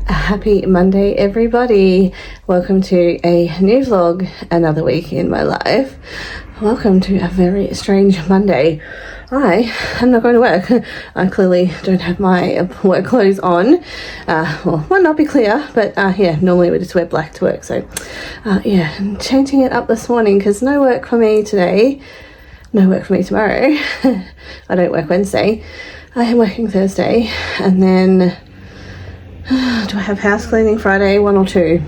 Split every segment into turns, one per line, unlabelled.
Happy Monday, everybody. Welcome to a new vlog, another week in my life. Welcome to a very strange Monday. I am not going to work. I clearly don't have my work clothes on. Well, might not be clear, but yeah, normally we just wear black to work. So yeah, I'm changing it up this morning because no work for me today. No work for me tomorrow. I don't work Wednesday. I am working Thursday, and then do I have house cleaning Friday? One or two?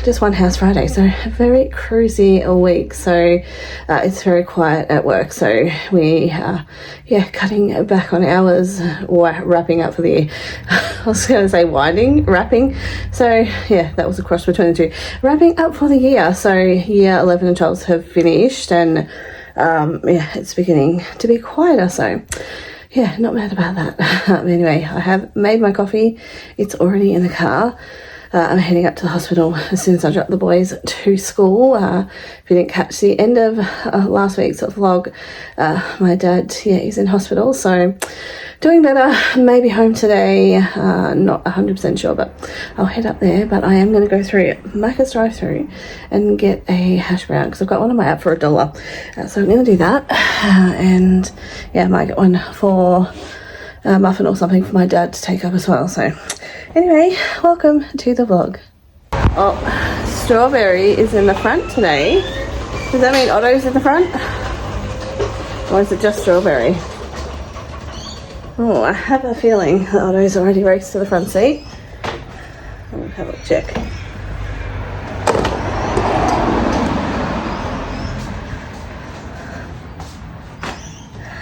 Just one house Friday. So a very cruisy a week. So it's very quiet at work. So we yeah, cutting back on hours, or wrapping up for the year. I was going to say wrapping. So yeah, that was a cross between the two. Wrapping up for the year. So year 11 and 12 have finished, and yeah, it's beginning to be quieter. So yeah, not mad about that. Anyway, I have made my coffee. It's already in the car. I'm heading up to the hospital as soon as I drop the boys to school. If you didn't catch the end of last week's vlog, my dad, yeah, he's in hospital, so doing better. Maybe home today, not 100% sure, but I'll head up there. But I am going to go through Macca's drive-through and get a hash brown because I've got one on my app for $1. So I'm going to do that, and yeah, I might get one for a muffin or something for my dad to take up as well. So anyway, welcome to the vlog. Oh, Strawberry is in the front today. Does that mean Otto's in the front? Or is it just Strawberry? Oh, I have a feeling that Otto's already raced to the front seat. I'll have a check.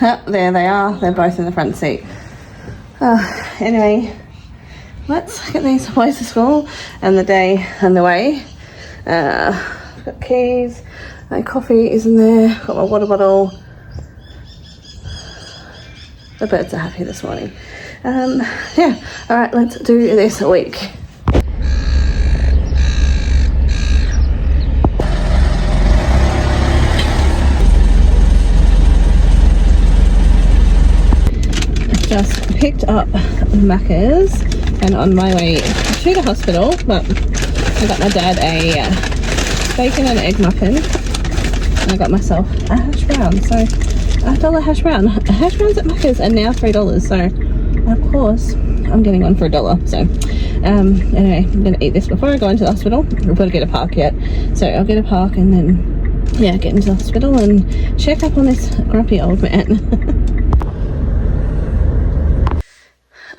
Oh, there they are. They're both in the front seat. Anyway, let's get these boys to school and the day underway. I've got keys, my coffee is in there, got my water bottle. The birds are happy this morning. Yeah, alright, let's do this week. Just picked up Macca's and on my way to the hospital, but I got my dad a bacon and egg muffin, and I got myself a hash brown. So $1 hash brown. Hash browns at Macca's are now $3, so of course I'm getting one for $1. So anyway, I'm gonna eat this before I go into the hospital. I've got to get a park yet, so I'll get a park and then yeah, get into the hospital and check up on this grumpy old man.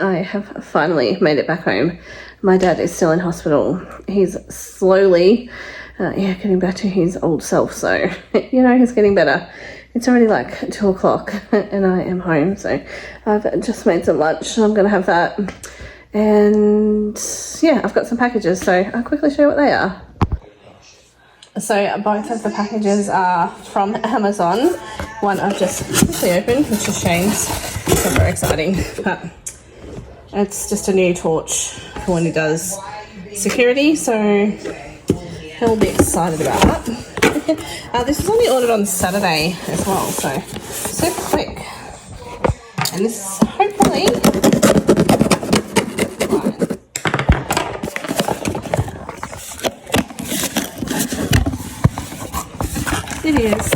I have finally made it back home. My dad is still in hospital. He's slowly, yeah, getting back to his old self. So, you know, he's getting better. It's already like 2 o'clock and I am home. So I've just made some lunch. So I'm going to have that. And yeah, I've got some packages. So I'll quickly show you what they are. So both of the packages are from Amazon. One I've just quickly opened, which is Shane's. It's not very exciting, but it's just a new torch for when he does security, so he'll be excited about that. This was only ordered on Saturday as well, so super quick. And this is hopefully it is.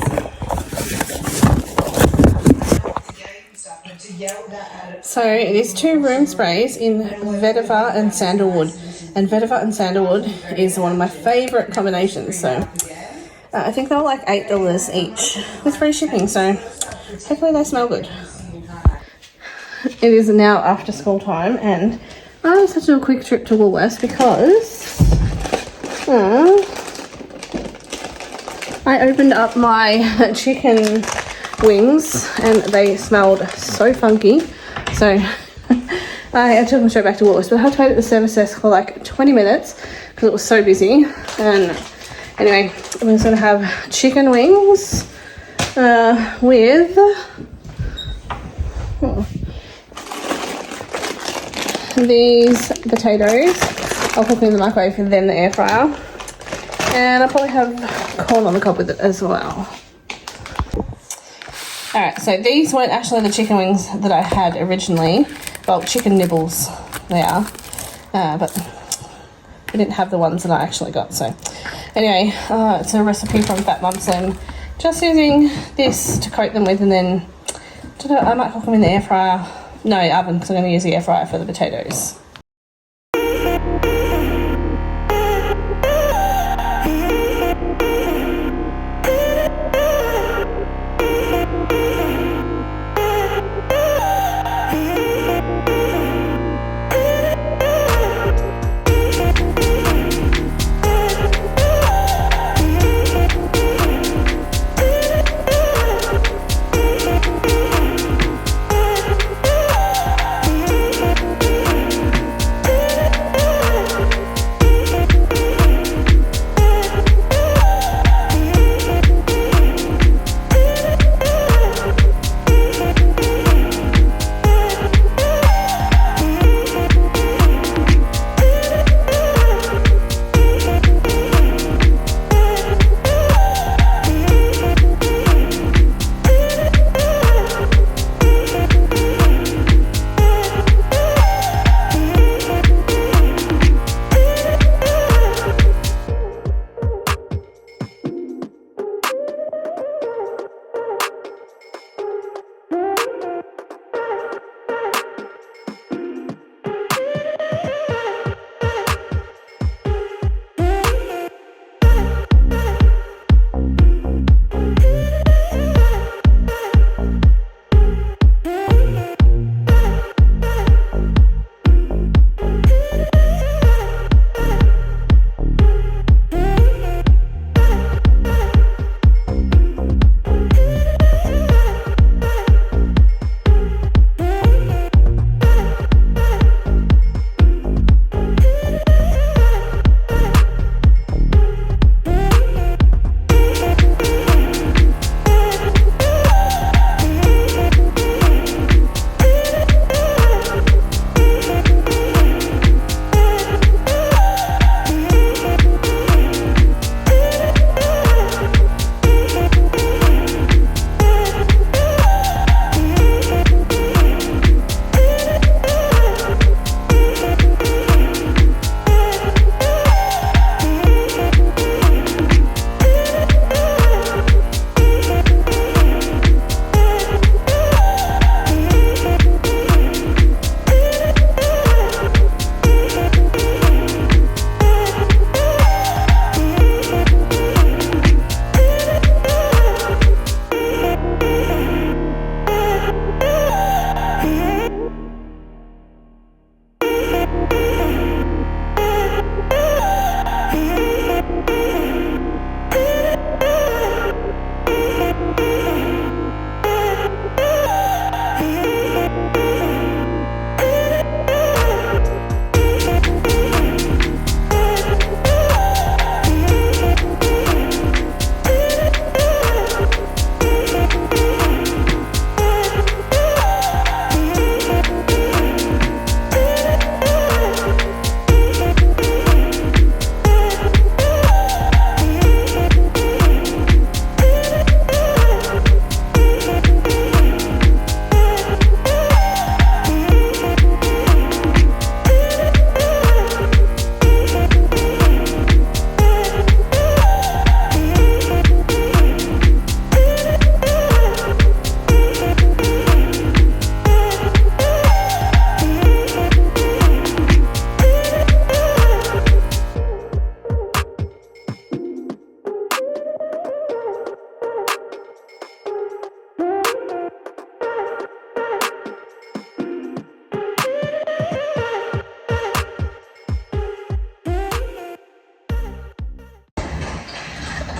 So it is 2 room sprays in vetiver and sandalwood. And vetiver and sandalwood is one of my favourite combinations. So I think they were like $8 each with free shipping. So hopefully they smell good. It is now after school time and I was such a quick trip to Woolworths because I opened up my chicken wings and they smelled so funky. So I took them straight back to Woolworths, but I had to wait at the service desk for like 20 minutes because it was so busy. And anyway, we're going to have chicken wings with these potatoes. I'll cook them in the microwave and then the air fryer. And I'll probably have corn on the cob with it as well. Alright, so these weren't actually the chicken wings that I had originally. Well, chicken nibbles they are. But I didn't have the ones that I actually got. So anyway, it's a recipe from Fat Mum. So I'm just using this to coat them with, and then I might cook them in the air fryer. No, oven, because I'm going to use the air fryer for the potatoes.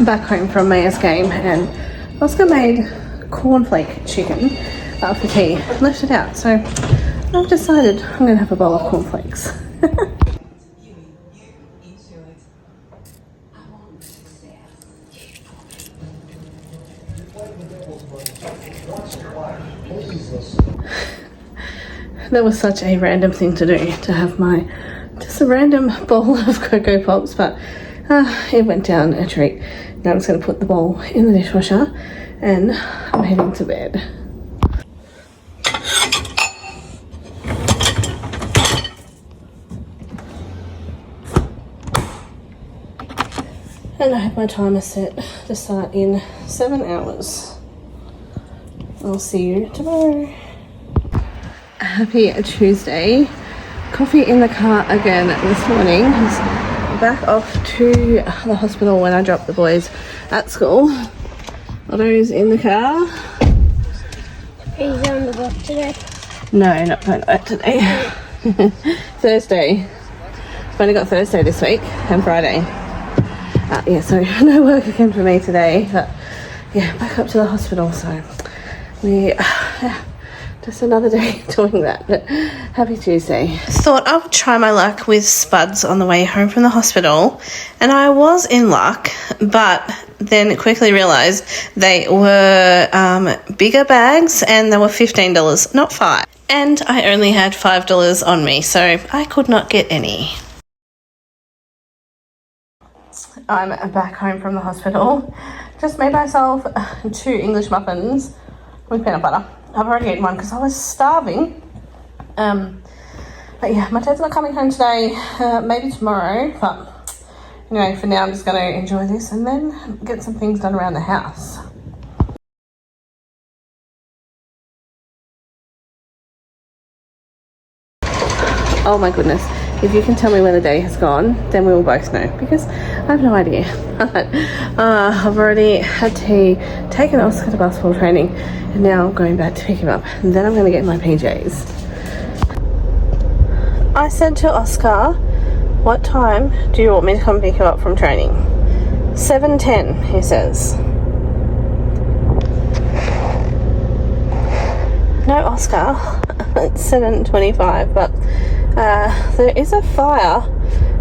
back home from Maya's game, and Oscar made cornflake chicken for tea. Left it out, so I've decided I'm going to have a bowl of cornflakes. That was such a random thing to do, to have just a random bowl of Cocoa Pops, but it went down a treat. Now I'm just going to put the bowl in the dishwasher and I'm heading to bed. And I have my timer set to start in 7 hours. I'll see you tomorrow. Happy Tuesday. Coffee in the car again this morning. Back off to the hospital when I drop the boys at school. Otto's in the car.
Are you going to work today?
No, not going to work today. Thursday. I've only got Thursday this week and Friday. Yeah, so no work again for me today. But yeah, back up to the hospital. So just another day doing that, but happy Tuesday. Thought I would try my luck with spuds on the way home from the hospital, and I was in luck, but then quickly realised they were bigger bags and they were $15, not $5. And I only had $5 on me, so I could not get any. I'm back home from the hospital. Just made myself 2 English muffins with peanut butter. I've already eaten one because I was starving. But yeah, my dad's not coming home today, maybe tomorrow, but anyway, for now I'm just going to enjoy this and then get some things done around the house. Oh my goodness, if you can tell me when the day has gone, then we will both know, because I have no idea. I've already had tea, taken Oscar to basketball training, and now I'm going back to pick him up, and then I'm going to get my PJs. I said to Oscar, what time do you want me to come pick you up from training? 7:10, he says. No, Oscar, it's 7:25, but there is a fire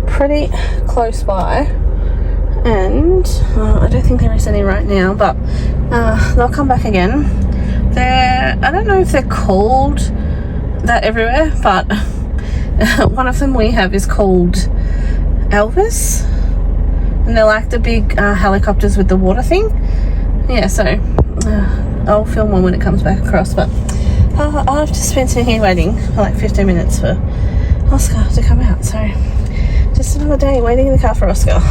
pretty close by, and I don't think there is any right now, but they'll come back again. I don't know if they're called that everywhere, but one of them we have is called Elvis, and they're like the big helicopters with the water thing. Yeah, so I'll film one when it comes back across, but I've just been sitting here waiting for like 15 minutes for Oscar to come out, so just another day waiting in the car for Oscar.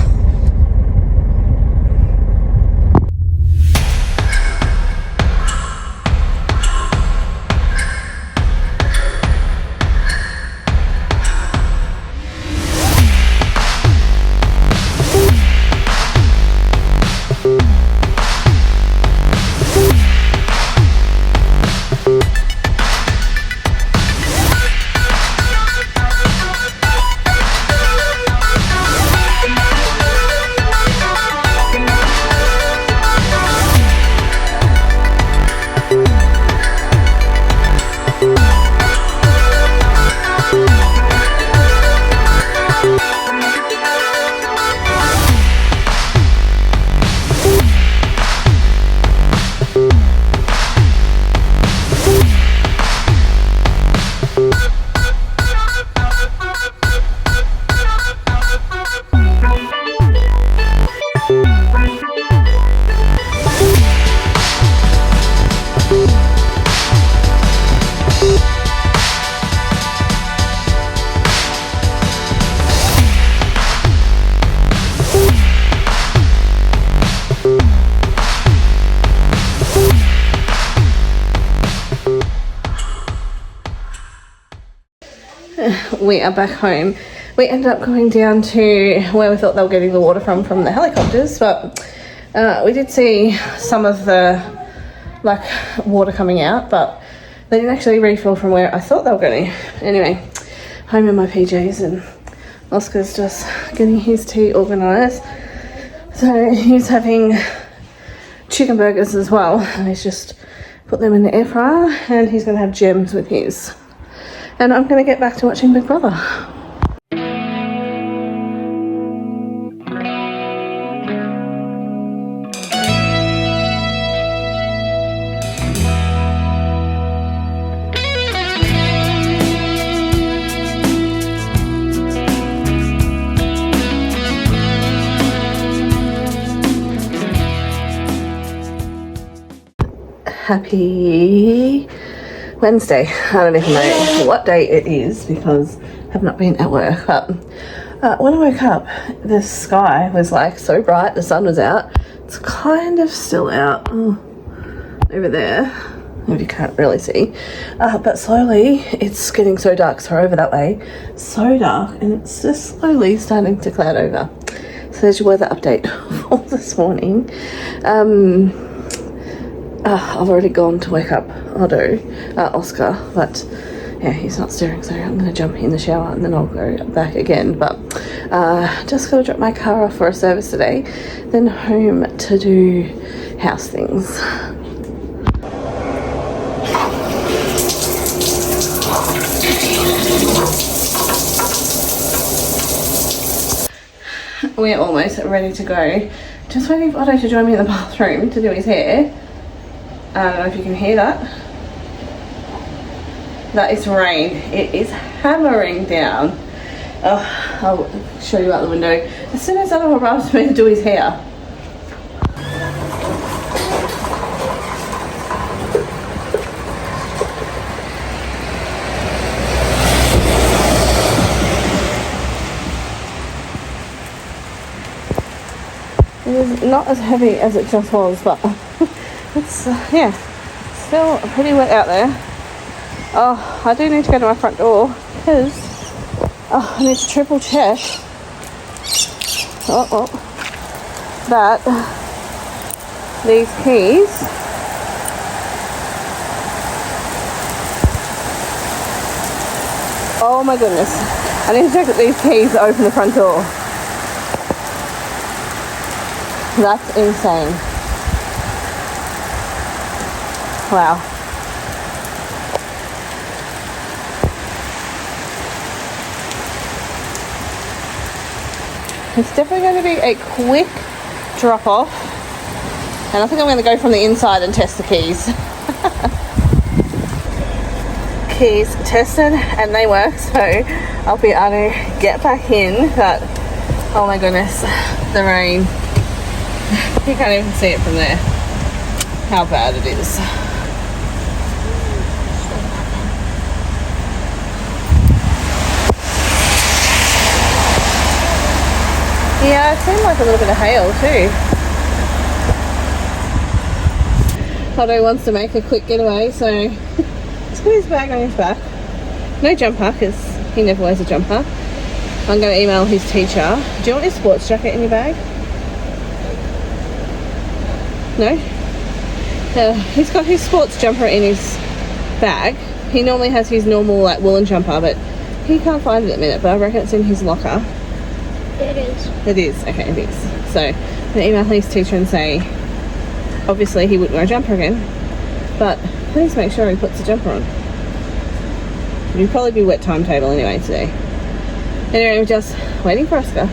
We are back home. We ended up going down to where we thought they were getting the water from the helicopters, but we did see some of the water coming out, but they didn't actually refill from where I thought they were going. Anyway, home in my PJs, and Oscar's just getting his tea organised. So he's having chicken burgers as well, and he's just put them in the air fryer, and he's going to have gems with his. And I'm going to get back to watching Big Brother. Happy Wednesday. I don't even know what day it is because I have not been at work. But when I woke up, the sky was like so bright, the sun was out. It's kind of still out over there, if you can't really see. But slowly it's getting so dark. So over that way, so dark, and it's just slowly starting to cloud over. So there's your weather update for this morning. I've already gone to wake up Oscar, but yeah, he's not stirring, so I'm going to jump in the shower and then I'll go back again. But just got to drop my car off for a service today, then home to do house things. We're almost ready to go. Just waiting for Otto to join me in the bathroom to do his hair. I don't know if you can hear that. That is rain. It is hammering down. Oh, I'll show you out the window. As soon as Otto arrives for me to do his hair. It is not as heavy as it just was, but it's, yeah, still pretty wet out there. Oh, I do need to go to my front door because I need to triple check that these keys oh my goodness, I need to check that these keys open the front door. That's insane. Wow. It's definitely going to be a quick drop off, and I think I'm going to go from the inside and test the keys. Keys tested and they work, so I'll be able to get back in. But oh my goodness, the rain. You can't even see it from there, how bad it is. Yeah, it seemed like a little bit of hail too. Otto wants to make a quick getaway, so he's got his bag on his back. No jumper, because he never wears a jumper. I'm going to email his teacher. Do you want your sports jacket in your bag? No? He's got his sports jumper in his bag. He normally has his normal like woolen jumper, but he can't find it at the minute, but I reckon it's in his locker.
It is.
It is? Okay, it is. So I'm going to email his teacher and say, obviously he wouldn't wear a jumper again, but please make sure he puts the jumper on. It'll probably be wet timetable anyway today. Anyway, we're just waiting for Oscar.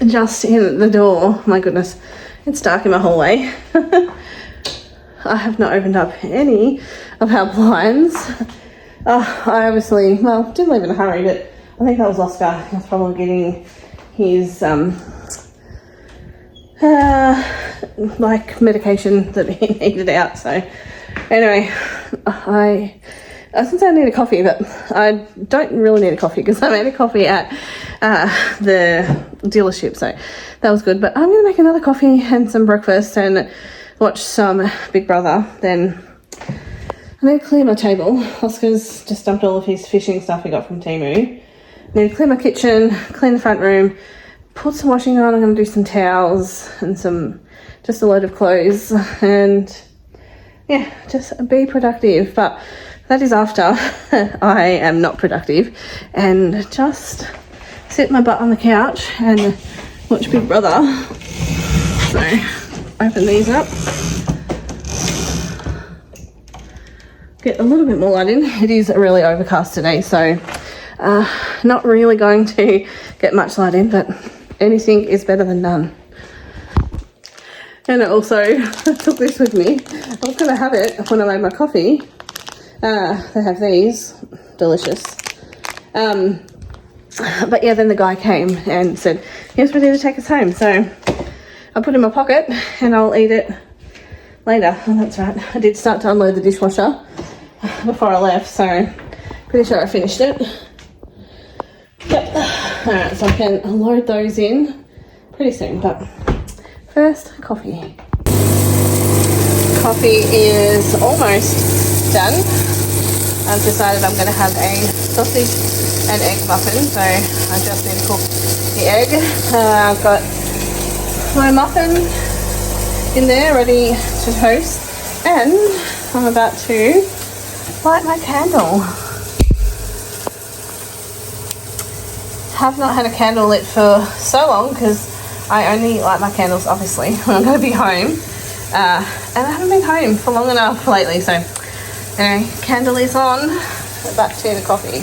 Just in the door, my goodness, it's dark in my hallway. I have not opened up any of our blinds. I obviously, well, didn't leave in a hurry, but I think that was Oscar. He was probably getting his like medication that he needed out. So anyway, I since I need a coffee, but I don't really need a coffee because I made a coffee at the dealership, so that was good. But I'm going to make another coffee and some breakfast and watch some Big Brother. Then I need to clear my table. Oscar's just dumped all of his fishing stuff he got from Temu. I need to clear my kitchen, clean the front room, put some washing on. I'm going to do some towels and just a load of clothes, and yeah, just be productive. But that is after I am not productive and just sit my butt on the couch and watch Big Brother. So open these up, get a little bit more light in. It is really overcast today, so not really going to get much light in, but anything is better than none. And I also took this with me. I was going to have it when I made my coffee. They have these, delicious. But yeah, then the guy came and said he was ready to take us home. So I put it in my pocket and I'll eat it later. Oh, that's right. I did start to unload the dishwasher before I left, so pretty sure I finished it. Yep. Alright, so I can load those in pretty soon, but first, coffee. Coffee is almost done. I've decided I'm going to have a sausage and egg muffin, so I just need to cook the egg. I've got my muffin in there ready to toast, and I'm about to light my candle. Have not had a candle lit for so long because I only light my candles obviously when I'm going to be home, and I haven't been home for long enough lately. So anyway, candle is on, back to the coffee.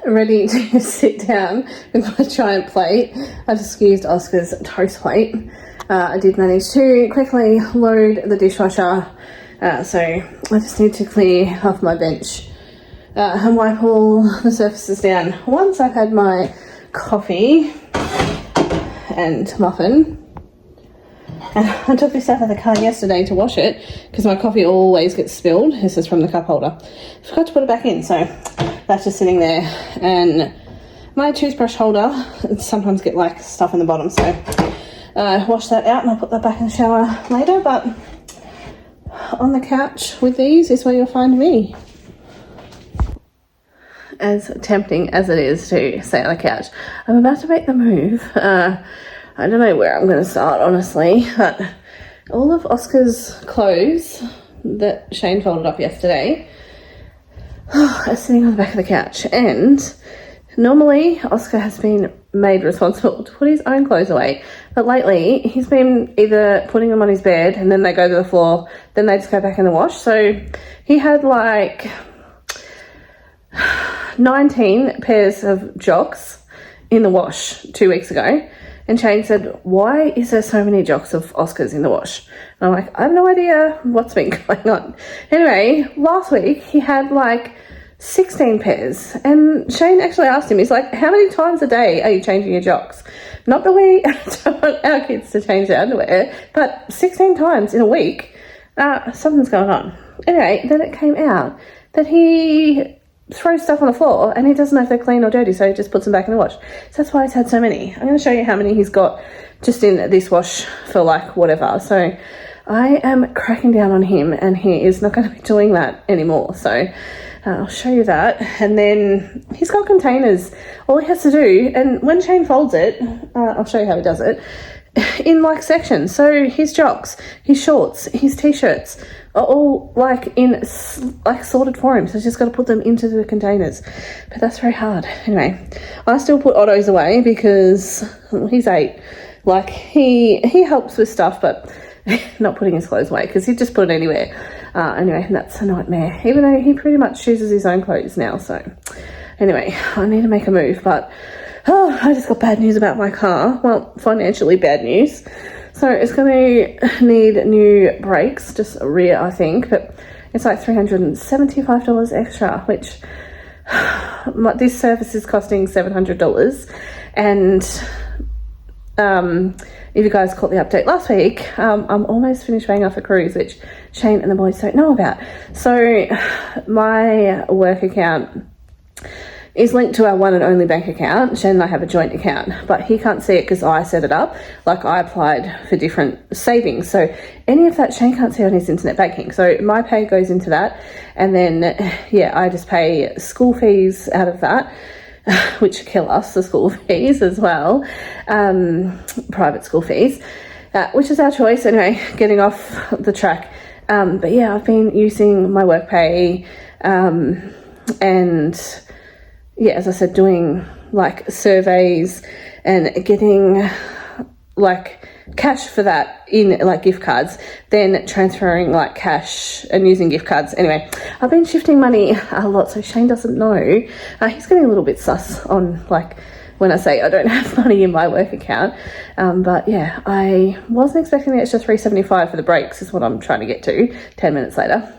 Ready to sit down with my giant plate. I just used Oscar's toast plate. I did manage to quickly load the dishwasher, so I just need to clear off my bench and wipe all the surfaces down. Once I've had my coffee and muffin, and I took this out of the car yesterday to wash it because my coffee always gets spilled. This is from the cup holder. Forgot to put it back in, so that's just sitting there. And my toothbrush holder sometimes get like stuff in the bottom, so wash that out and I'll put that back in the shower later. But on the couch with these is where you'll find me. As tempting as it is to stay on the couch, I'm about to make the move. I don't know where I'm going to start, honestly, but all of Oscar's clothes that Shane folded up yesterday are sitting on the back of the couch, and normally Oscar has been made responsible to put his own clothes away, but lately he's been either putting them on his bed and then they go to the floor, then they just go back in the wash. So he had like 19 pairs of jocks in the wash 2 weeks ago. And Shane said, why is there so many jocks of Oscars in the wash? And I'm like, I have no idea what's been going on. Anyway, last week he had like 16 pairs. And Shane actually asked him, he's like, how many times a day are you changing your jocks? Not that we don't want our kids to change their underwear, but 16 times in a week, something's going on. Anyway, then it came out that he throws stuff on the floor and he doesn't know if they're clean or dirty, so he just puts them back in the wash. So that's why he's had so many. I'm going to show you how many he's got just in this wash for like whatever. So I am cracking down on him and he is not going to be doing that anymore. So I'll show you that. And then he's got containers. All he has to do, and when Shane folds it, I'll show you how he does it, in like sections. So his jocks, his shorts, his t-shirts are all like in like sorted for him. So he's just got to put them into the containers. But that's very hard. Anyway, I still put Otto's away because he's 8. Like he helps with stuff, but not putting his clothes away because he'd just put it anywhere. Anyway, that's a nightmare. Even though he pretty much chooses his own clothes now. So anyway, I need to make a move. But I just got bad news about my car. Well, financially bad news. So it's going to need new brakes, just rear, I think. But it's like $375 extra, which this service is costing $700. And if you guys caught the update last week, I'm almost finished paying off a cruise, which Shane and the boys don't know about. So my work account is linked to our one and only bank account. Shane and I have a joint account, but he can't see it because I set it up. Like I applied for different savings. So any of that Shane can't see on his internet banking. So my pay goes into that. And then, yeah, I just pay school fees out of that, which kill us, the school fees as well. Private school fees, which is our choice. Anyway, getting off the track. But yeah, I've been using my work pay, and yeah, as I said, doing like surveys and getting like cash for that in like gift cards, then transferring like cash and using gift cards. Anyway, I've been shifting money a lot, so Shane doesn't know. He's getting a little bit sus on like when I say I don't have money in my work account. But yeah, I wasn't expecting the extra $375 for the brakes is what I'm trying to get to 10 minutes later.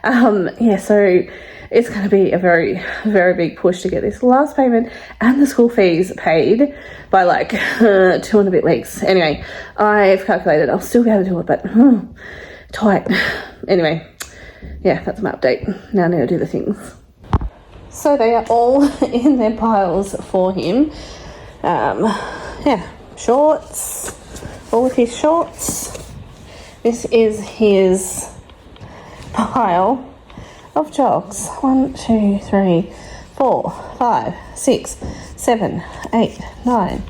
Yeah, so it's going to be a very, very big push to get this last payment and the school fees paid by like 2 and a bit weeks. Anyway, I've calculated I'll still be able to do it, but tight. Anyway, yeah, that's my update. Now I need to do the things. So they are all in their piles for him. Yeah, shorts, all of his shorts. This is his pile of jogs. 1, 2, 3, 4, 5, 6, 7, 8, 9,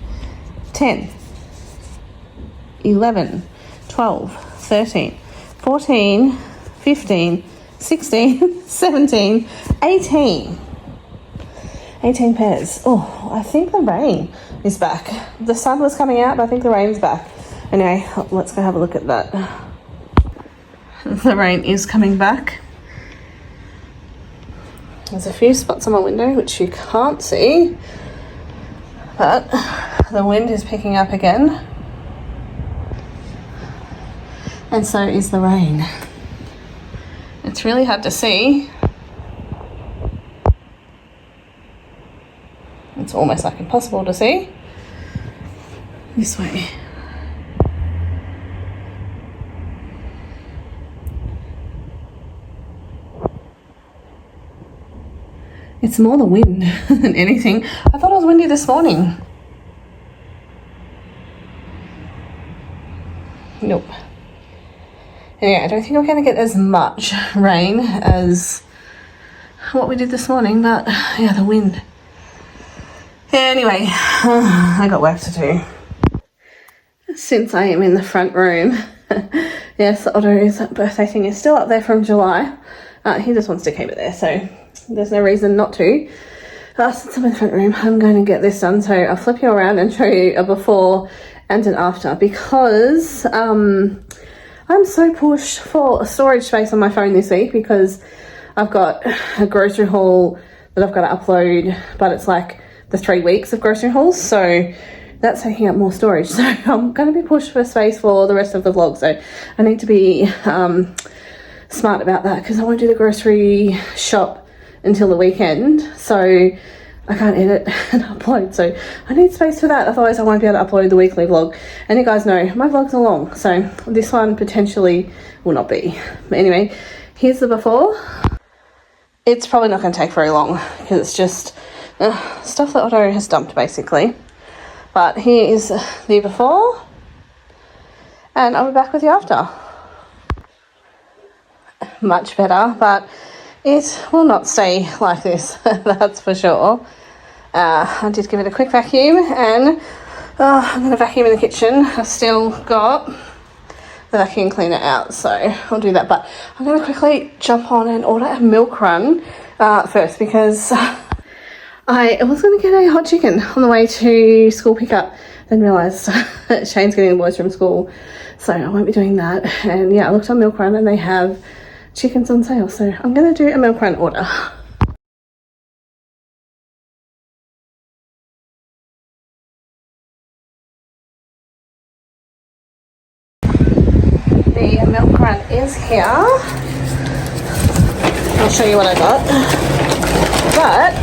10, 11, 12, 13, 14, 15, 16, 17, 18. 18 pairs. Oh, I think the rain is back. The sun was coming out, but I think the rain's back. Anyway, let's go have a look at that. The rain is coming back. There's a few spots on my window which you can't see, but the wind is picking up again, and so is the rain. It's really hard to see. It's almost like impossible to see. This way. It's more the wind than anything. I thought it was windy this morning. Nope. Anyway, I don't think I'm going to get as much rain as what we did this morning, but yeah, the wind. Anyway, I got work to do. Since I am in the front room, yes, Otto's birthday thing is still up there from July. He just wants to keep it there, so there's no reason not to. Since I'm in the front room, I'm going to get this done. So I'll flip you around and show you a before and an after, because I'm so pushed for storage space on my phone this week because I've got a grocery haul that I've got to upload, but it's like the 3 weeks of grocery hauls, so that's taking up more storage. So I'm going to be pushed for space for the rest of the vlog, so I need to be smart about that, because I won't do the grocery shop until the weekend, so I can't edit and upload, so I need space for that, otherwise I won't be able to upload the weekly vlog. And you guys know my vlogs are long, so this one potentially will not be. But anyway, here's the before. It's probably not going to take very long, because it's just stuff that Otto has dumped basically. But here is the before, and I'll be back with you after. Much better, but it will not stay like this, that's for sure. I did give it a quick vacuum, and I'm going to vacuum in the kitchen. I've still got the vacuum cleaner out, so I'll do that. But I'm going to quickly jump on and order a milk run first, because I was going to get a hot chicken on the way to school pickup, then realised Shane's getting the boys from school, so I won't be doing that. And yeah, I looked on Milk Run and they have chickens on sale, so I'm going to do a Milk Run order. The milk run is here. I'll show you what I got. But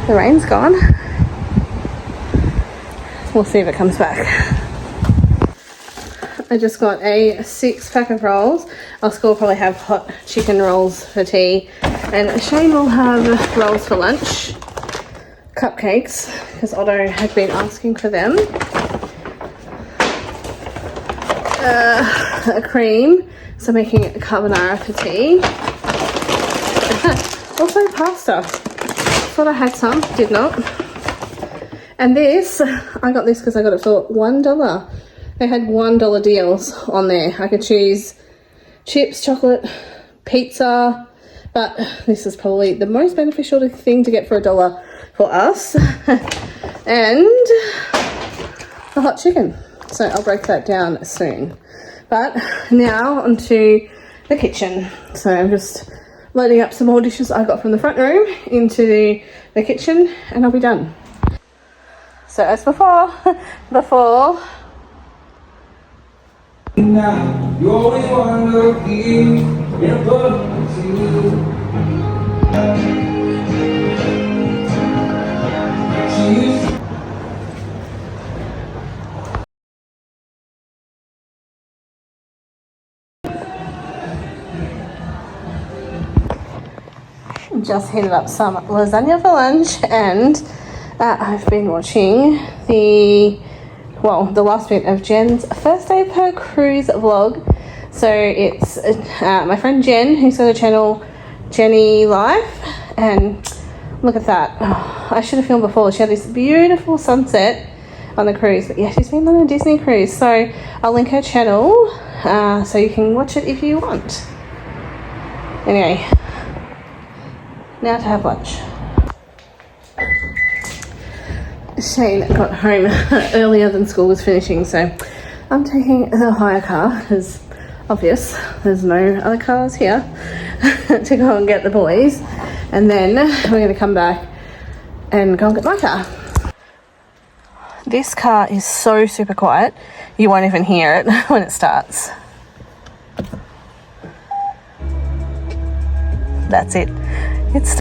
the rain's gone. We'll see if it comes back. I just got a 6-pack of rolls. Our school will probably have hot chicken rolls for tea, and Shane will have rolls for lunch. Cupcakes, because Otto had been asking for them. A cream, so making a carbonara for tea. Also pasta. Thought I had some, did not. And this, I got this because I got it for $1. They had $1 deals on there. I could choose chips, chocolate, pizza, but this is probably the most beneficial thing to get for $1 for us. And a hot chicken. So I'll break that down soon. But now onto the kitchen. So I'm just loading up some more dishes I got from the front room into the kitchen, and I'll be done. So as before,
now you always want to be in a book to
just heated up some lasagna for lunch, and I've been watching the last bit of Jen's first day per cruise vlog. So it's my friend Jen, who's got a channel, Jenny Life, and look at that. Oh, I should have filmed before. She had this beautiful sunset on the cruise, but yeah, she's been on a Disney cruise, so I'll link her channel so you can watch it if you want. Anyway, now to have lunch. Shane got home earlier than school was finishing, so I'm taking the hire car, because obvious, there's no other cars here, to go and get the boys, and then we're going to come back and go and get my car. This car is so super quiet, you won't even hear it when it starts. That's it. It's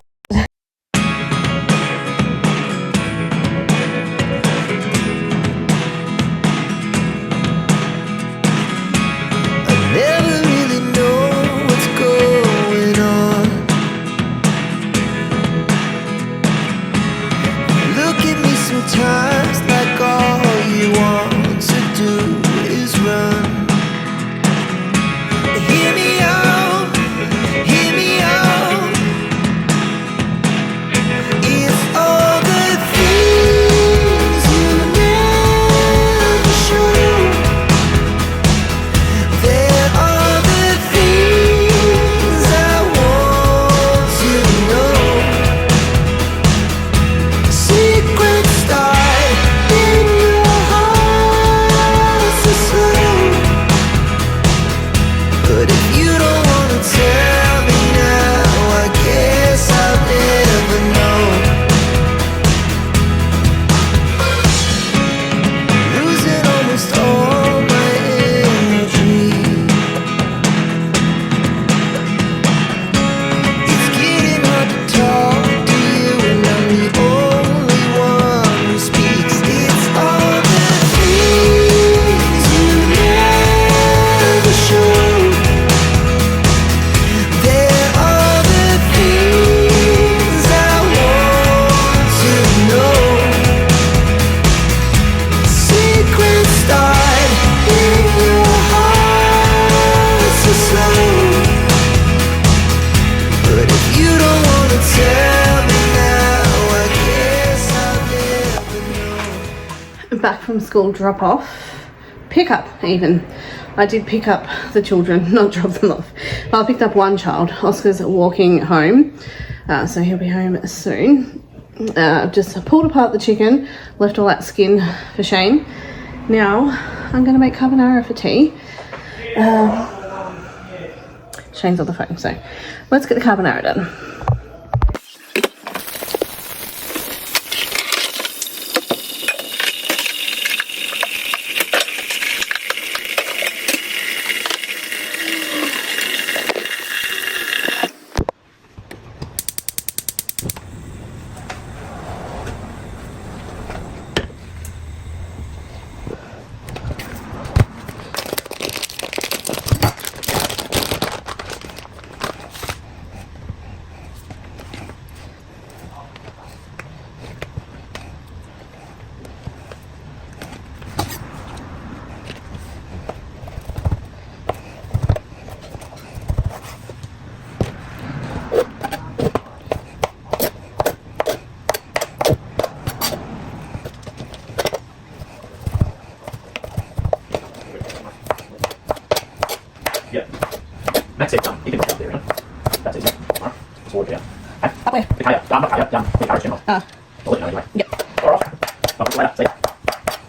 back from school drop off, pick up even. I did pick up the children, not drop them off. But I picked up one child. Oscar's walking home, so he'll be home soon. Just pulled apart the chicken, left all that skin for Shane. Now I'm going to make carbonara for tea. Shane's on the phone, so let's get the carbonara done.
Yep. Max said, you can look up there, right? That's it. Alright. Just walk it out.
Up where?
The kayak. Not kayak, the carriage channel. I'll let you know anyway.
Yep.
Alright. I'll put it later, see?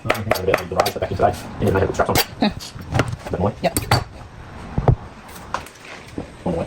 I'm about to the rise back in today. You need to have the straps on.
Yeah.
A bit more.
Yep.
One more.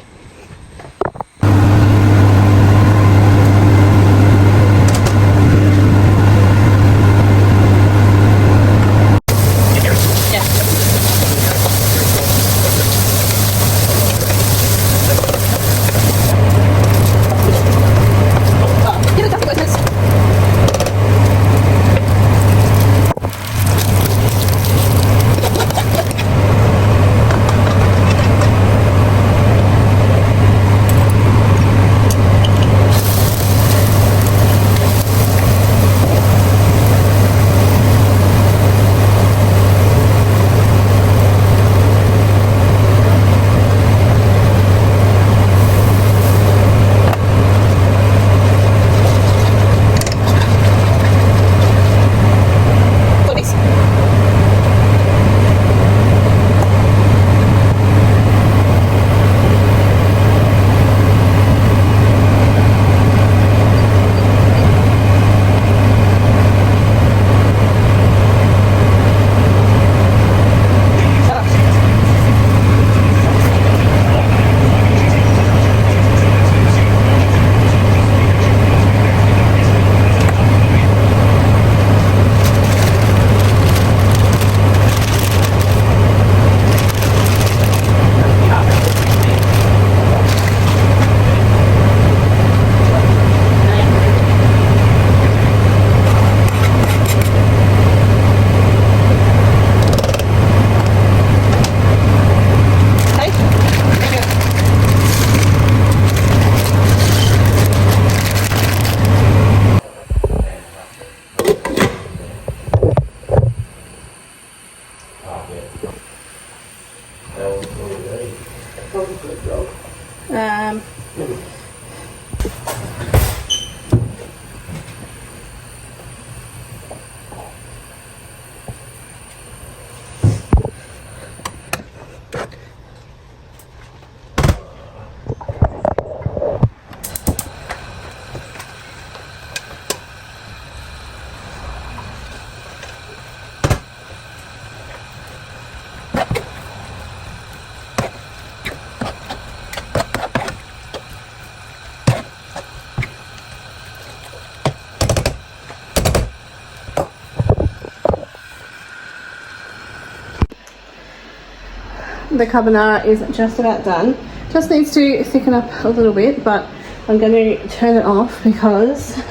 The carbonara is just about done. Just needs to thicken up a little bit, but I'm going to turn it off because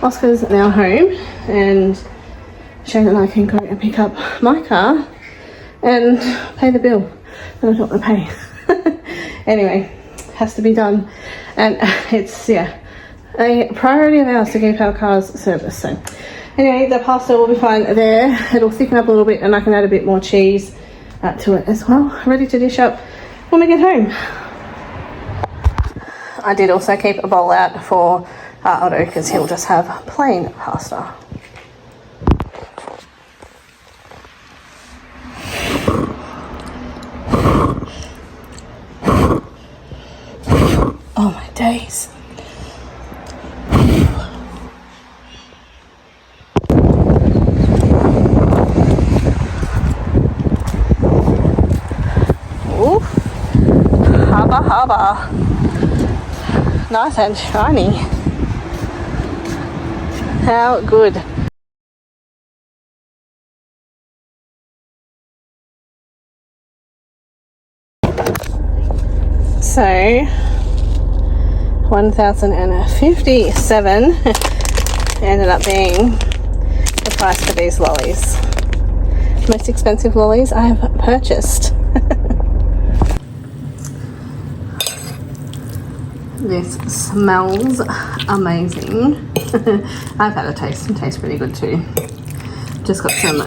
Oscar's now home and Shane and I can go and pick up my car and pay the bill that I don't want to pay. Anyway, has to be done, and it's a priority of ours to keep our cars serviced. So anyway, the pasta will be fine there. It'll thicken up a little bit and I can add a bit more cheese to it as well. Ready to dish up when we get home. I did also keep a bowl out for Otto because he'll just have plain pasta. days. Ooh, harbour. Nice and shiny. How good. So 1,057 ended up being the price for these lollies. Most expensive lollies I have purchased. This smells amazing. I've had a taste and tastes pretty good too. Just got some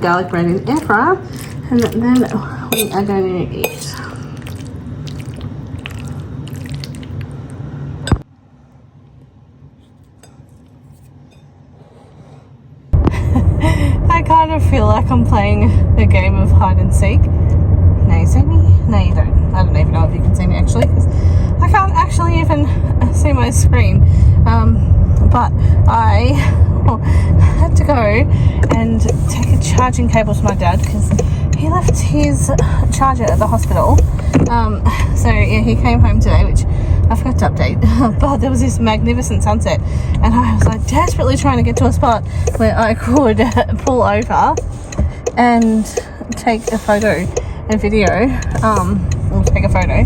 garlic bread in air fryer, and then we are going to eat. I kind of feel like I'm playing a game of hide and seek. No, you see me? No, you don't. I don't even know if you can see me actually, because I can't actually even see my screen. But I had to go and take a charging cable to my dad because he left his charger at the hospital. So yeah, he came home today, which I forgot to update, but there was this magnificent sunset and I was like desperately trying to get to a spot where I could pull over and take a photo and video, or take a photo,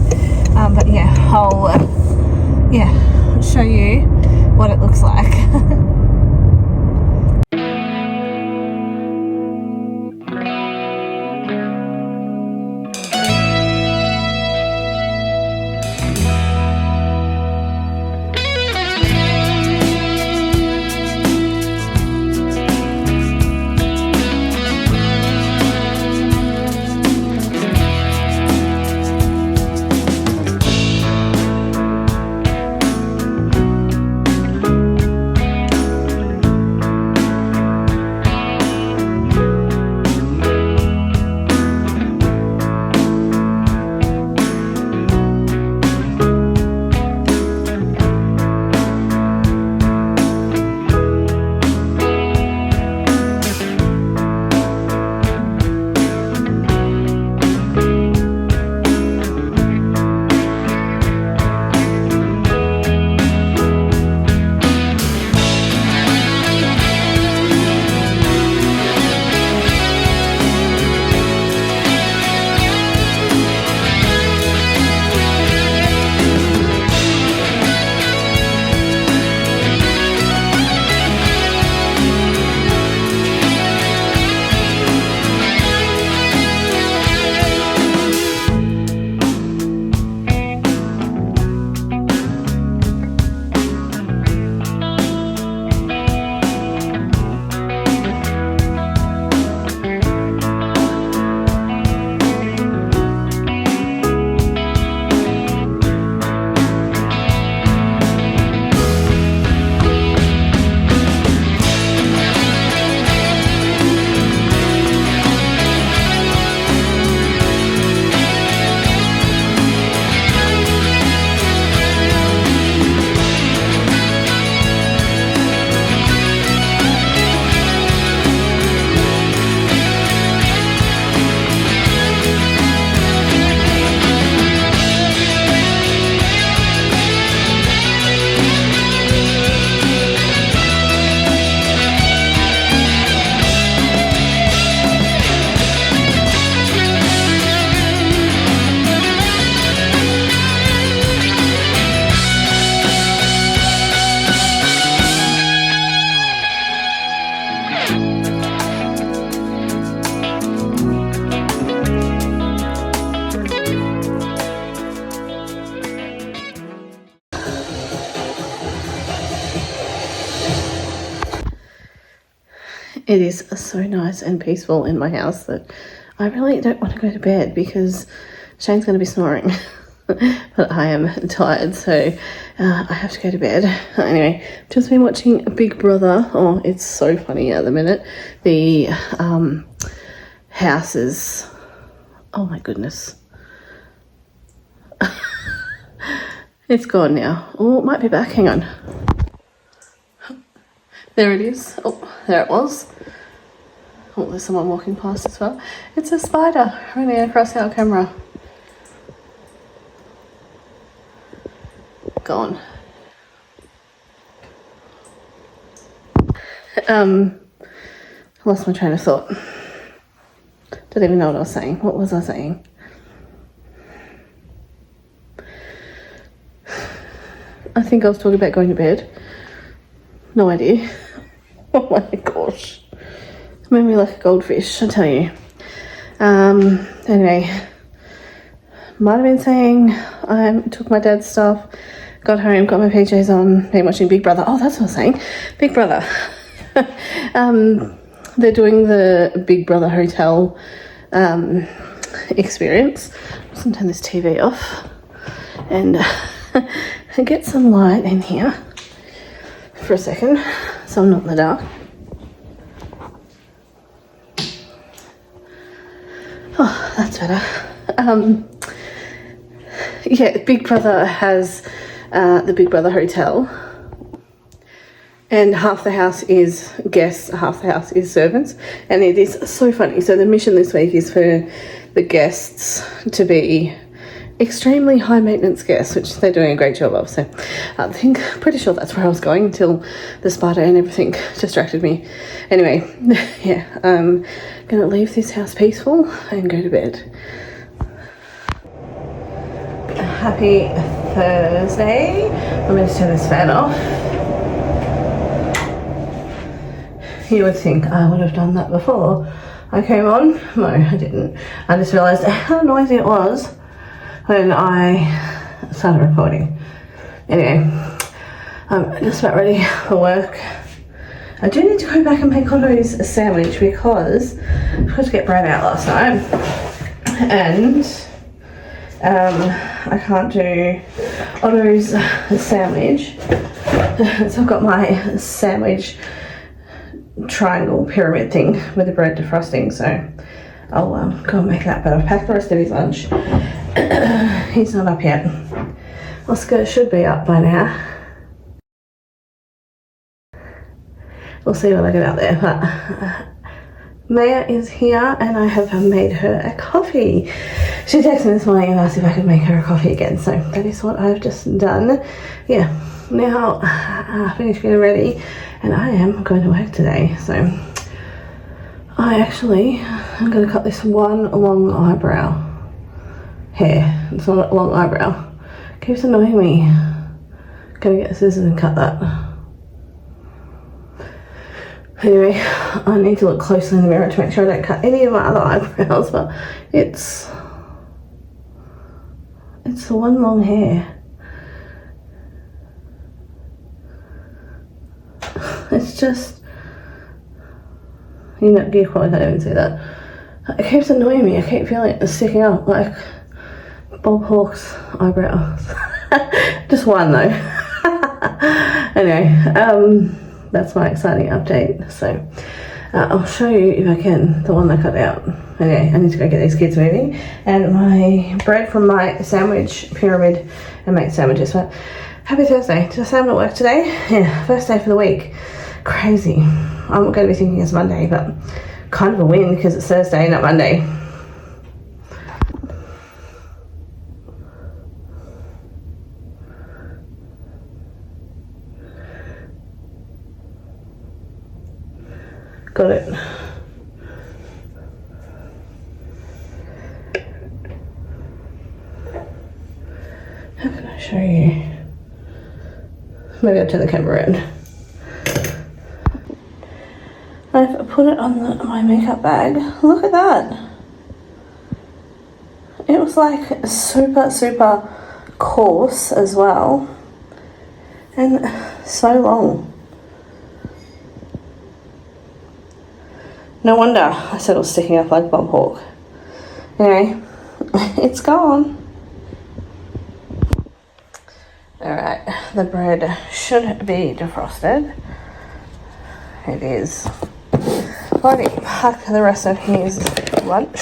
but yeah, I'll show you what it looks like. It is so nice and peaceful in my house that I really don't want to go to bed because Shane's going to be snoring. But I am tired, so I have to go to bed. Anyway, just been watching Big Brother. Oh, it's so funny at the minute. The houses. Oh my goodness. It's gone now. Oh, it might be back. Hang on. There it is. Oh, there it was. Oh, there's someone walking past as well. It's a spider running across our camera. Gone. Lost my train of thought. Don't even know what I was saying. What was I saying? I think I was talking about going to bed. No idea. Oh my gosh. It made me like a goldfish, I tell you. Anyway, might have been saying I took my dad's stuff, got home, got my PJs on, been watching Big Brother. Oh, that's what I was saying. Big Brother. They're doing the Big Brother hotel experience. I'm just gonna turn this TV off and get some light in here for a second so I'm not in the dark. Oh, that's better. Yeah, Big Brother has the Big Brother hotel, and half the house is guests, half the house is servants, and it is so funny. So the mission this week is for the guests to be extremely high maintenance guests, which they're doing a great job of. So I think, pretty sure that's where I was going until the spider and everything distracted me. Anyway, yeah, I'm gonna leave this house peaceful and go to bed. Happy Thursday. I'm going to turn this fan off. You would think I would have done that before I came on. No, I didn't. I just realised how noisy it was when I started recording. Anyway, I'm just about ready for work. I do need to go back and make Otto's a sandwich because I forgot to get bread out last night. And I can't do Otto's sandwich. So I've got my sandwich triangle pyramid thing with the bread defrosting, so I'll go and make that. But I've packed the rest of his lunch. He's not up yet. Oscar should be up by now. We'll see when I get out there. But Maya is here and I have made her a coffee. She texted me this morning and asked if I could make her a coffee again, so that is what I've just done. Yeah, now I finished getting ready and I am going to work today. So I actually am going to cut this one long eyebrow hair. It's not a long eyebrow. It keeps annoying me. Gonna get the scissors and cut that. Anyway, I need to look closely in the mirror to make sure I don't cut any of my other eyebrows, but it's the one long hair. It's just, you probably can't even see that. It keeps annoying me. I keep feeling it sticking up like Bob Hawke's eyebrows. Just one though. Anyway, that's my exciting update. So I'll show you if I can the one I cut out. Anyway, I need to go get these kids moving and my bread from my sandwich pyramid and make sandwiches. But happy Thursday. Did I say I'm at work today? Yeah, first day for the week. Crazy. I'm going to be thinking it's Monday, but kind of a win because it's Thursday, not Monday. Got it. How can I show you? Maybe I'll turn the camera around. I've put it on my makeup bag. Look at that. It was like super, super coarse as well. And so long. No wonder I said it was sticking up like Bob Hawke. Anyway, it's gone. Alright, the bread should be defrosted. It is. Already packed the rest of his lunch.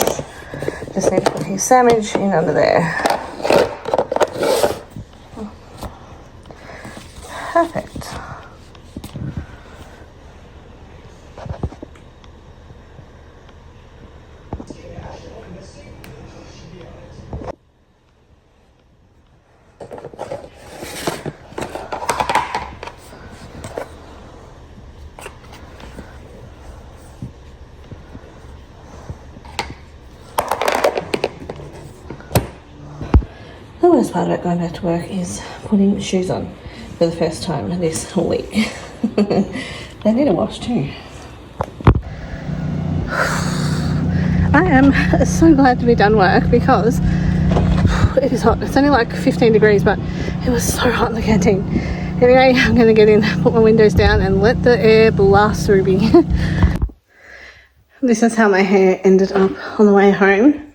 Just need to put his sandwich in under there. Perfect. The worst part about going back to work is putting shoes on for the first time this week. They need a wash too. I am so glad to be done work because it is hot. It's only like 15 degrees, but it was so hot in the canteen. Anyway, I'm going to get in, put my windows down and let the air blast through me. This is how my hair ended up on the way home.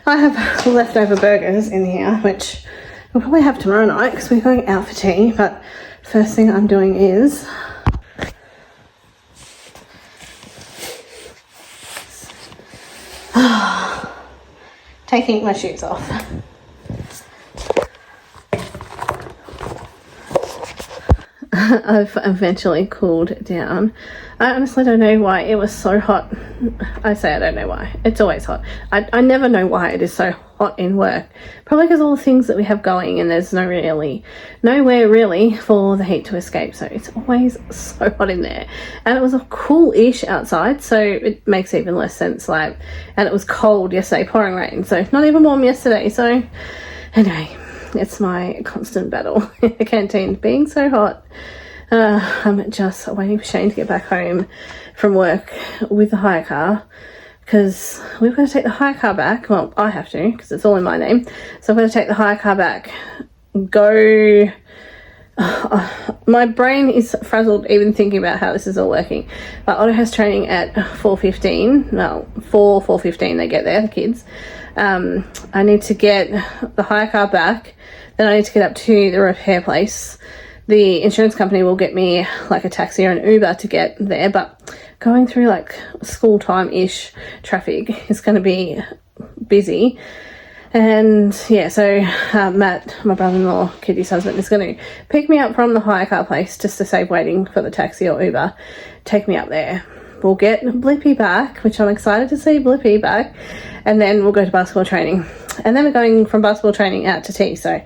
I have leftover burgers in here, which we'll probably have tomorrow night because we're going out for tea. But first thing I'm doing is taking my shoes off. I've eventually cooled down. I honestly don't know why it was so hot. I say I don't know why. It's always hot. I never know why it is so hot in work. Probably because all the things that we have going and there's nowhere really for the heat to escape. So it's always so hot in there. And it was a cool-ish outside, so it makes even less sense. And it was cold yesterday, pouring rain. So not even warm yesterday. So anyway, it's my constant battle in the canteen being so hot. I'm just waiting for Shane to get back home from work with the hire car because we've got to take the hire car back. Well, I have to because it's all in my name. So I've got to take the hire car back, go. My brain is frazzled even thinking about how this is all working. But Otto has training at 4:15. Well, 4:15 they get there, the kids. I need to get the hire car back. Then I need to get up to the repair place. The insurance company will get me like a taxi or an Uber to get there, but going through like school time-ish traffic is going to be busy. And yeah, so Matt, my brother-in-law, Kitty's husband, is going to pick me up from the hire car place just to save waiting for the taxi or Uber, take me up there. We'll get Blippy back, which I'm excited to see Blippy back, and then we'll go to basketball training. And then we're going from basketball training out to tea, so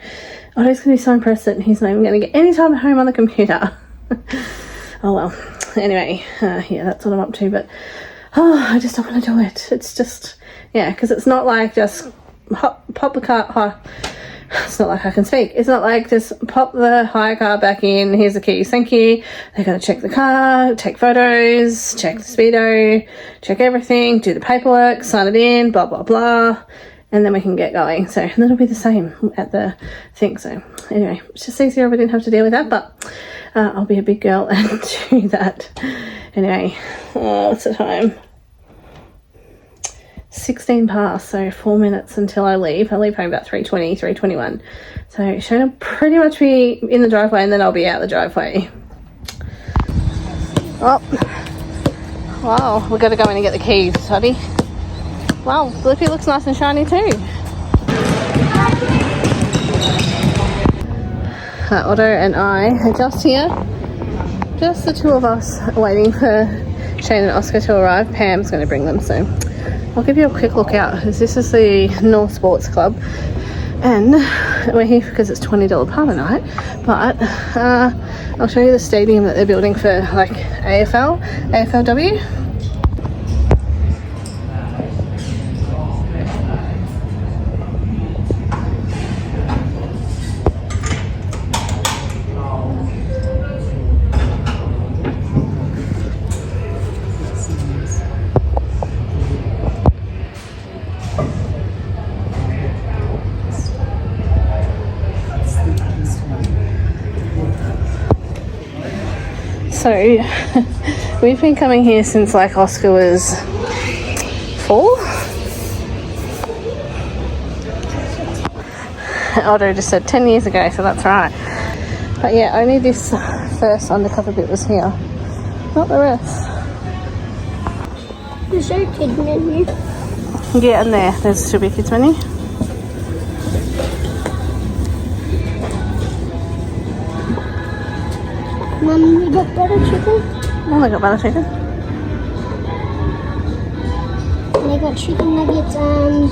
Otto's going to be so impressed that he's not even going to get any time at home on the computer. Oh well. Anyway, yeah, that's what I'm up to, but I just don't want to do it. It's just, yeah, because it's not like just pop the car. It's not like I can speak. It's not like just pop the hire car back in. Here's the keys. Thank you. They got to check the car, take photos, check the speedo, check everything, do the paperwork, sign it in, blah, blah, blah. And then we can get going. So that'll be the same at the thing. So anyway, it's just easier if I didn't have to deal with that. But I'll be a big girl and do that. Anyway, what's the time? 16 past, so 4 minutes until I leave. I leave home about 3:20, 3:21. So Shane will pretty much be in the driveway and then I'll be out the driveway. Oh, wow, we've got to go in and get the keys, Toddy. Wow, Blippy looks nice and shiny too. Otto and I are just here. Just the two of us waiting for Shane and Oscar to arrive. Pam's going to bring them, so I'll give you a quick look out. This is the North Sports Club, and we're here because it's $20 parlour night. But I'll show you the stadium that they're building for like AFLW. So we've been coming here since like Oscar was 4. Otto just said 10 years ago, so that's right. But yeah, only this first undercover bit was here, not the rest.
There's your kid menu.
Yeah, and there's still be a kids menu.
Mum, you got butter chicken?
Oh, I got butter chicken.
And I got chicken nuggets and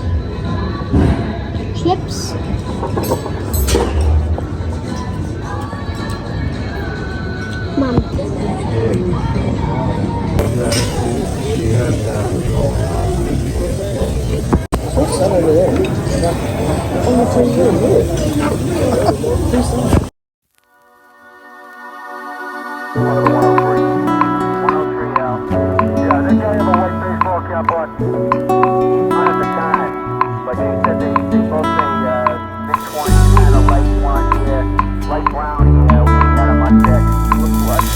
chips. Mum.
Yeah, they have a white baseball cap on at the time, but they said they both say mid-20s, kind of light blonde hair, light brown hair. We had them on deck. Looked like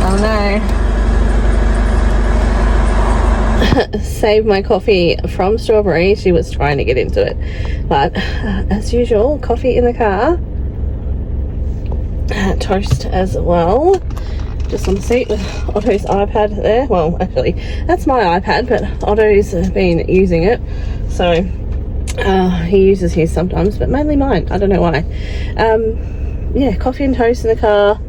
Oh no. Saved my coffee from Strawberry. She was trying to get into it. But as usual, coffee in the car. Toast as well. Just on the seat with Otto's iPad there. Well, actually, that's my iPad, but Otto's been using it. So he uses his sometimes, but mainly mine. I don't know why. Yeah, coffee and toast in the car.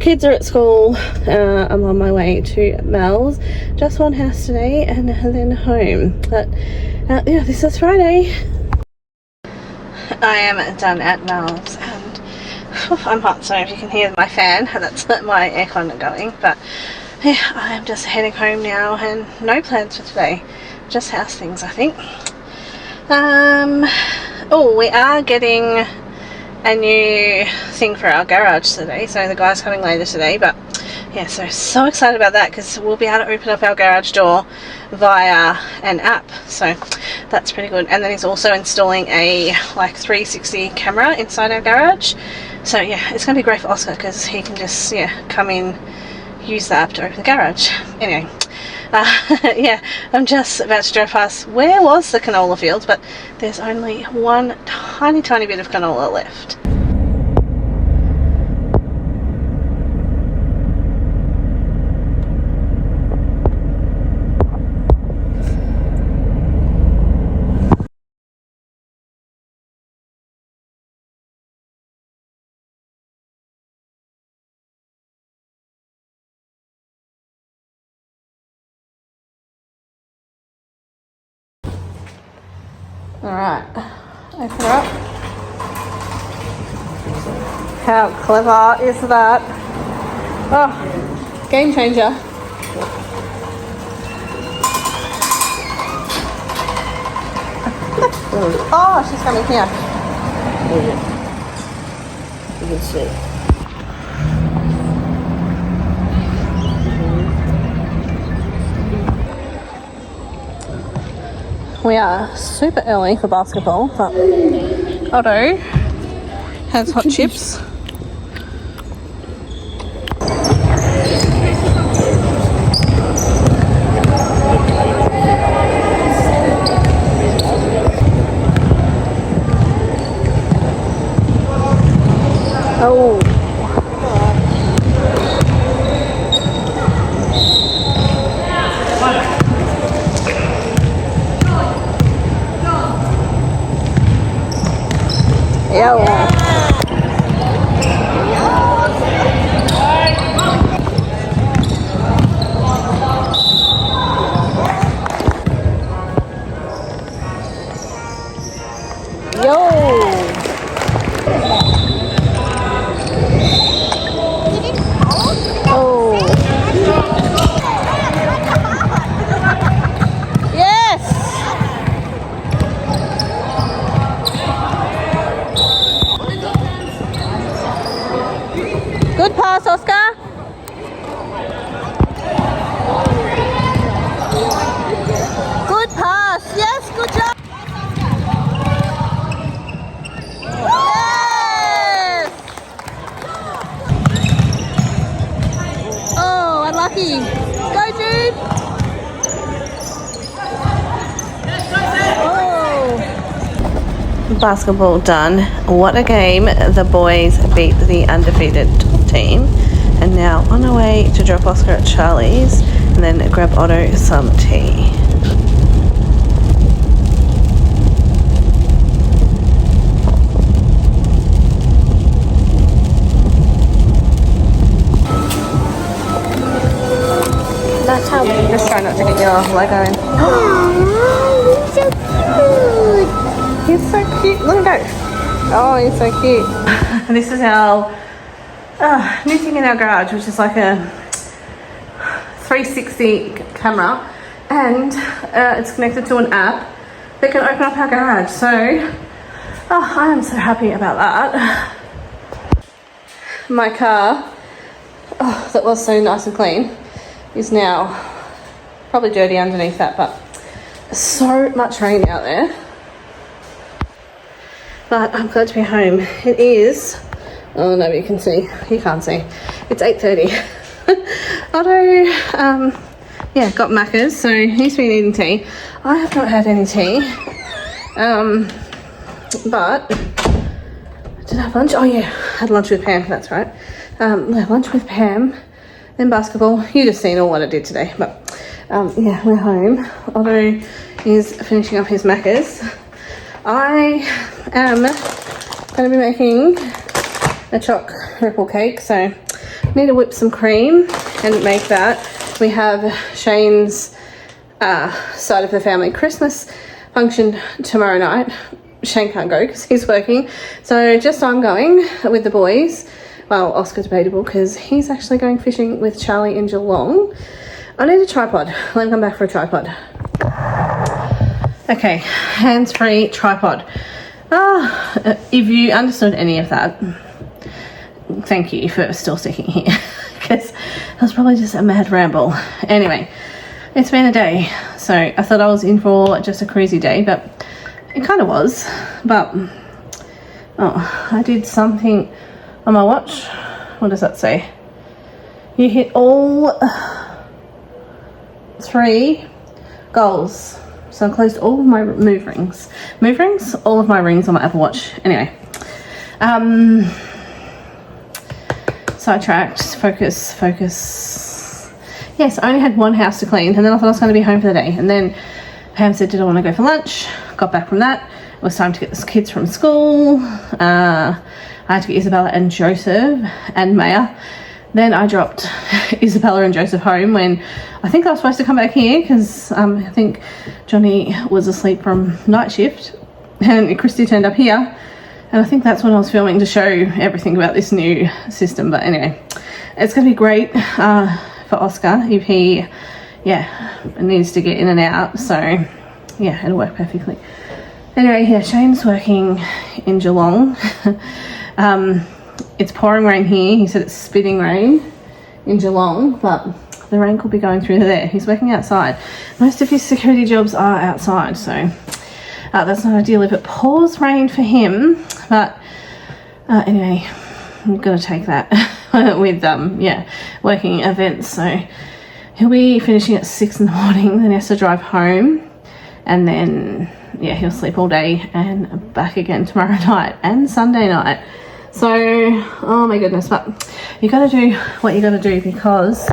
Kids are at school. I'm on my way to Mel's. Just one house today and then home. But yeah, this is Friday. I am done at Mel's and I'm hot, so if you can hear my fan, that's my aircon going. But yeah, I'm just heading home now and no plans for today. Just house things, I think. Oh, we are getting a new thing for our garage today, so the guy's coming later today. But yeah, so excited about that because we'll be able to open up our garage door via an app, so that's pretty good. And then he's also installing a like 360 camera inside our garage, so yeah, it's gonna be great for Oscar because he can just come in, use the app to open the garage. Anyway, yeah, I'm just about to drive past where was the canola fields, but there's only one tiny bit of canola left. Alright, open her up. How clever is that? Oh, game changer. Oh, she's coming here.
You can see.
We are super early for basketball, but Otto has hot chips. Oh. Yeah. basketball done. What a game. The boys beat the undefeated top team. And now on our way to drop Oscar at Charlie's and then grab Otto some tea.
That's how we
Just try not to get your Lego in.
Oh, so cute.
He's so cute. Look at him. Oh, he's so cute. And this is our new thing in our garage, which is like a 360 camera, and it's connected to an app that can open up our garage. So, I am so happy about that. My car, that was so nice and clean, is now probably dirty underneath that, but so much rain out there. But I'm glad to be home. It is, oh no, you can see, you can't see, it's 8:30. Otto, got Macca's, so he's been eating tea. I have not had any tea, but did I have lunch? Oh yeah, had lunch with Pam, that's right. Lunch with Pam, then basketball. You just seen all what I did today, but we're home. Otto is finishing up his Macca's. I am going to be making a choc ripple cake, so I need to whip some cream and make that. We have Shane's side of the family Christmas function tomorrow night. Shane can't go because he's working, so just I'm going with the boys. Well, Oscar's debatable because he's actually going fishing with Charlie in Geelong. I need a tripod. Let me come back for a tripod. Okay, hands-free tripod. If you understood any of that, thank you for still sticking here, because that was probably just a mad ramble. Anyway, it's been a day, so I thought I was in for just a cruisy day, but it kind of was. But I did something on my watch. What does that say? You hit all 3 goals. So I closed all of my move rings. Move rings? All of my rings on my Apple Watch. Anyway. Sidetracked. Focus. Yes, I only had one house to clean, and then I thought I was going to be home for the day. And then Pam said, did I want to go for lunch? Got back from that. It was time to get the kids from school. I had to get Isabella and Joseph and Maya. Then I dropped Isabella and Joseph home when I think I was supposed to come back here because I think Johnny was asleep from night shift and Christy turned up here, and I think that's when I was filming to show everything about this new system. But anyway, it's going to be great for Oscar if he needs to get in and out, so yeah, it'll work perfectly. Anyway, Shane's working in Geelong. It's pouring rain here. He said it's spitting rain in Geelong, but the rain could be going through there. He's working outside. Most of his security jobs are outside, so that's not ideal if it pours rain for him. But anyway, I'm gonna take that with working events. So he'll be finishing at 6 in the morning. Then he has to drive home, and then he'll sleep all day and back again tomorrow night and Sunday night. So, oh my goodness, but you gotta do what you gotta do because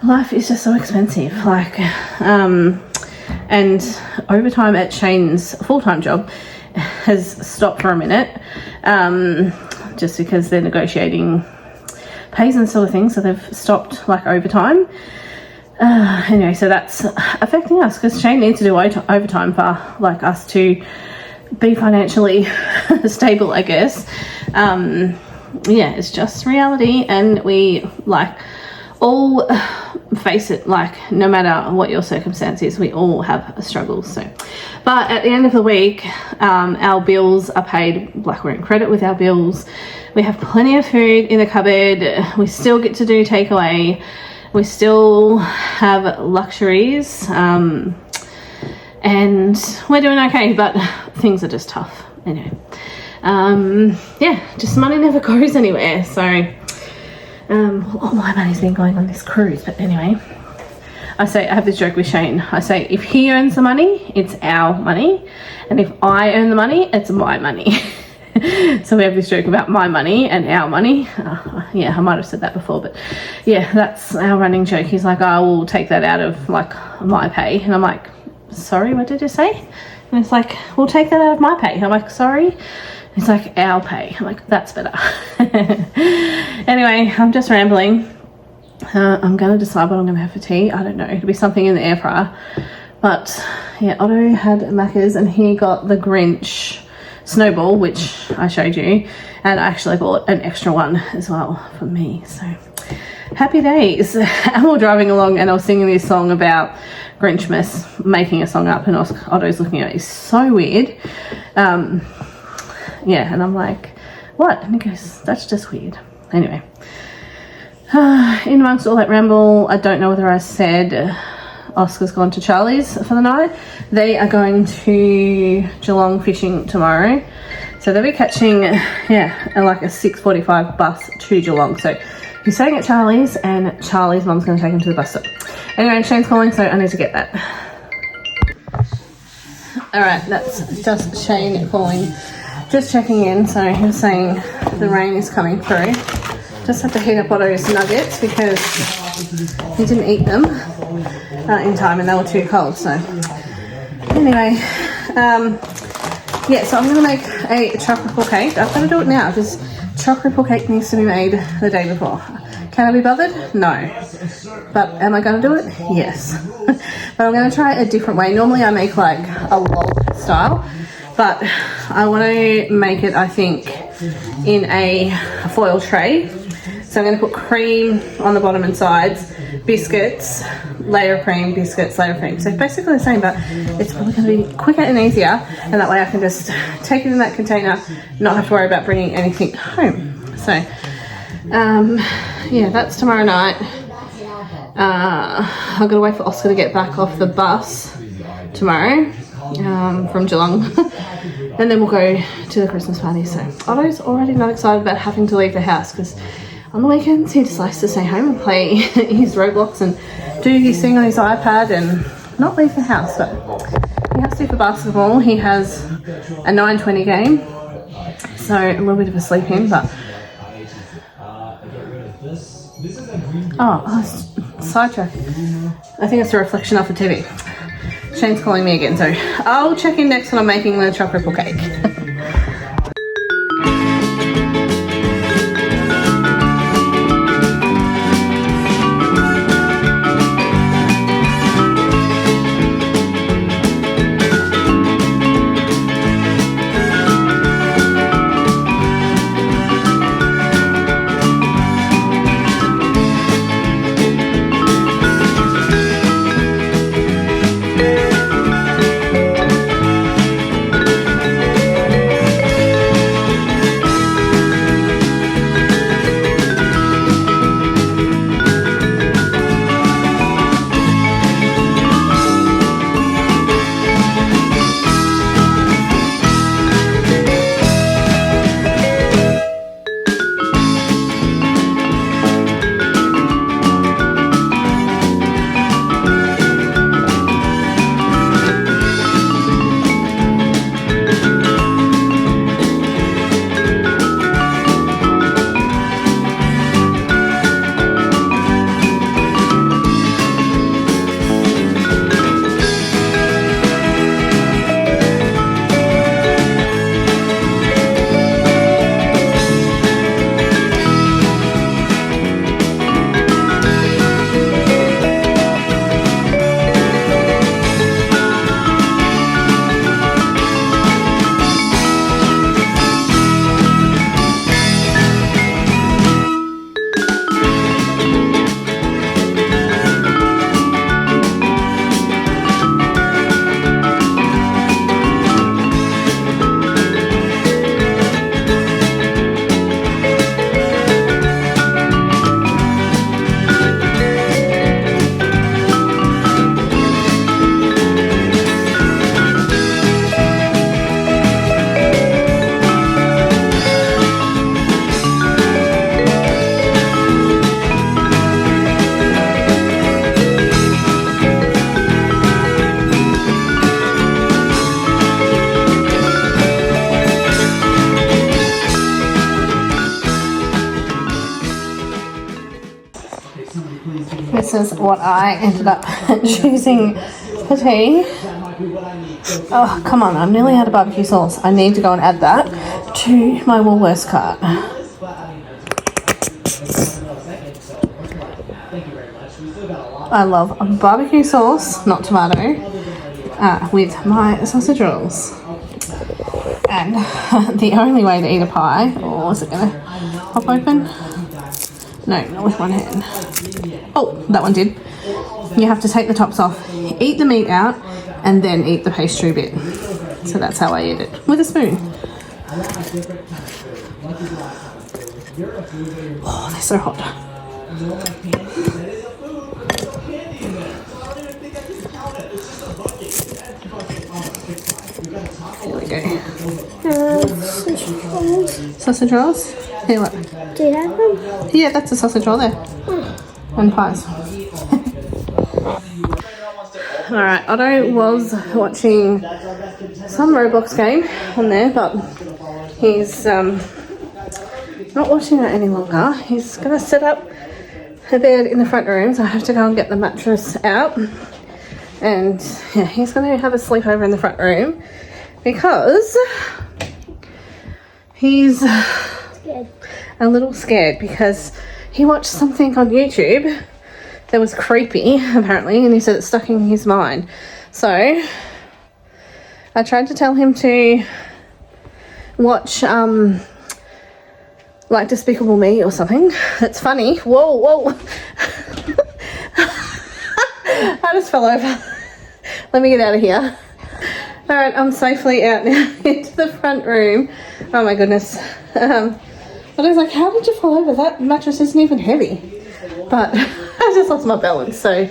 life is just so expensive. Like, and overtime at Shane's full-time job has stopped for a minute, just because they're negotiating pays and sort of things, so they've stopped like overtime. Anyway, so that's affecting us because Shane needs to do overtime for like us to be financially stable, I guess. It's just reality, and we all face it. Like, no matter what your circumstance is, we all have struggles. So, but at the end of the week, our bills are paid. Like, we're in credit with our bills. We have plenty of food in the cupboard. We still get to do takeaway. We still have luxuries. And we're doing okay, but things are just tough. Anyway, just money never goes anywhere. So, all my money's been going on this cruise. But anyway, I have this joke with Shane. I say, if he earns the money, it's our money. And if I earn the money, it's my money. So we have this joke about my money and our money. Yeah, I might have said that before, but yeah, that's our running joke. He's like, I will take that out of like my pay. And I'm like, sorry, what did you say? And it's like, we'll take that out of my pay. And I'm like, sorry. It's like, our pay. I'm like, that's better. Anyway, I'm just rambling. I'm going to decide what I'm going to have for tea. I don't know. It'll be something in the air fryer. But yeah, Otto had Macca's and he got the Grinch snowball, which I showed you. And I actually bought an extra one as well for me. So happy days. And we were driving along and I was singing this song about Grinchmas, making a song up, and Otto's looking at it. It's so weird. Yeah, and I'm like, what? And he goes, that's just weird. Anyway, in amongst all that ramble, I don't know whether I said Oscar's gone to Charlie's for the night. They are going to Geelong fishing tomorrow. So they'll be catching, like a 6:45 bus to Geelong. So he's staying at Charlie's and Charlie's mum's going to take him to the bus stop. Anyway, Shane's calling, so I need to get that. Alright, that's just Shane calling. Just checking in, so he was saying the rain is coming through. Just have to heat up Otto's nuggets because he didn't eat them in time and they were too cold. So anyway, so I'm going to make a chocolate cake. I've got to do it now because chocolate cake needs to be made the day before. Can I be bothered? No. But am I going to do it? Yes. But I'm going to try it a different way. Normally I make like a log style, but I want to make it, I think, in a foil tray. So I'm going to put cream on the bottom and sides, biscuits, layer of cream, biscuits, layer of cream. So basically the same, but it's probably going to be quicker and easier, and that way I can just take it in that container, not have to worry about bringing anything home. So that's tomorrow night. I've got to wait for Oscar to get back off the bus tomorrow from Geelong. And then we'll go to the Christmas party. So Otto's already not excited about having to leave the house because on the weekends he just likes to stay home and play his Roblox and do his thing on his iPad and not leave the house. But he has to for basketball. He has a 9:20 game, so a little bit of a sleep in, but sidetrack. I think it's a reflection off the TV. Shane's calling me again, so I'll check in next when I'm making the chocolate cake. is what I ended up choosing for tea. Oh, come on, I'm nearly out of barbecue sauce. I need to go and add that to my Woolworths cart. I love barbecue sauce, not tomato, with my sausage rolls. And the only way to eat a pie, or is it going to pop open? No, not with one hand. Oh, that one did. You have to take the tops off, eat the meat out, and then eat the pastry bit. So that's how I eat it, with a spoon. Oh, they're so hot. Here we go. Sausage rolls? Here, look.
Do you have them?
Yeah, that's a sausage roll there. And pies. Alright, Otto was watching some Roblox game on there, but he's not watching that any longer. He's going to set up a bed in the front room, so I have to go and get the mattress out. And yeah, he's going to have a sleepover in the front room because he's
Scared.
a little scared because he watched something on YouTube that was creepy, apparently, and he said it stuck in his mind. So I tried to tell him to watch like Despicable Me or something. That's funny. Whoa. I just fell over. Let me get out of here. Alright, I'm safely out now into the front room. Oh my goodness. But I was like, how did you fall over? That mattress isn't even heavy. But I just lost my balance. So,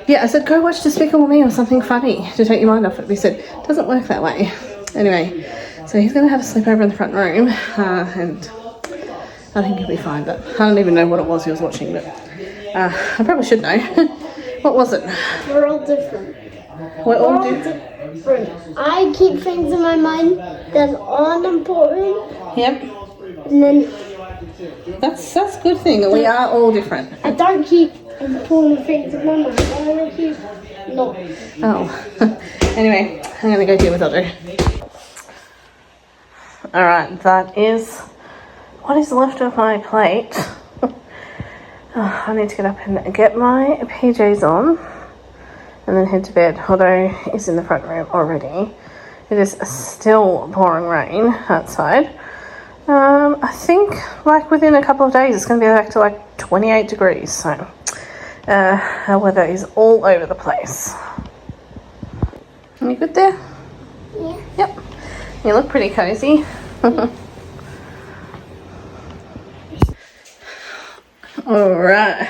yeah, I said, go watch Despicable Me or something funny to take your mind off it. But he said, it doesn't work that way. Anyway, so he's going to have a sleepover in the front room. And I think he'll be fine. But I don't even know what it was he was watching. But I probably should know. What was it?
We're all different.
We're all different.
I keep things in my mind that aren't important,
Yep.
and then
That's a good thing. We are all different.
I don't keep important things in my mind. I only keep not.
Oh. Anyway, I'm going to go deal with Otto. Alright, that is what is left of my plate. I need to get up and get my PJs on and then head to bed. Otto is in the front room already. It is still pouring rain outside. I think like within a couple of days it's going to be back to like 28 degrees. So our weather is all over the place. You good there?
Yeah.
Yep. You look pretty cozy. Alright.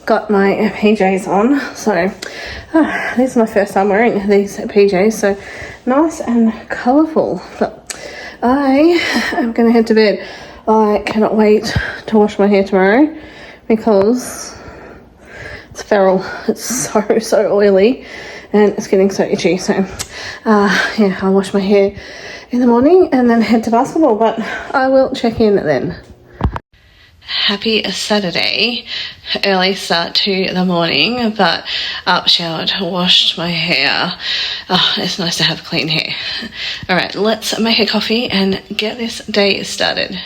Got my PJs on. So, this is my first time wearing these PJs. So, nice and colourful. But I am going to head to bed. I cannot wait to wash my hair tomorrow because it's feral. It's so oily and it's getting so itchy. So, yeah, I'll wash my hair in the morning and then head to basketball. But I will check in then. Happy Saturday, early start to the morning, but up, showered, washed my hair. Oh, it's nice to have clean hair. All right, let's make a coffee and get this day started.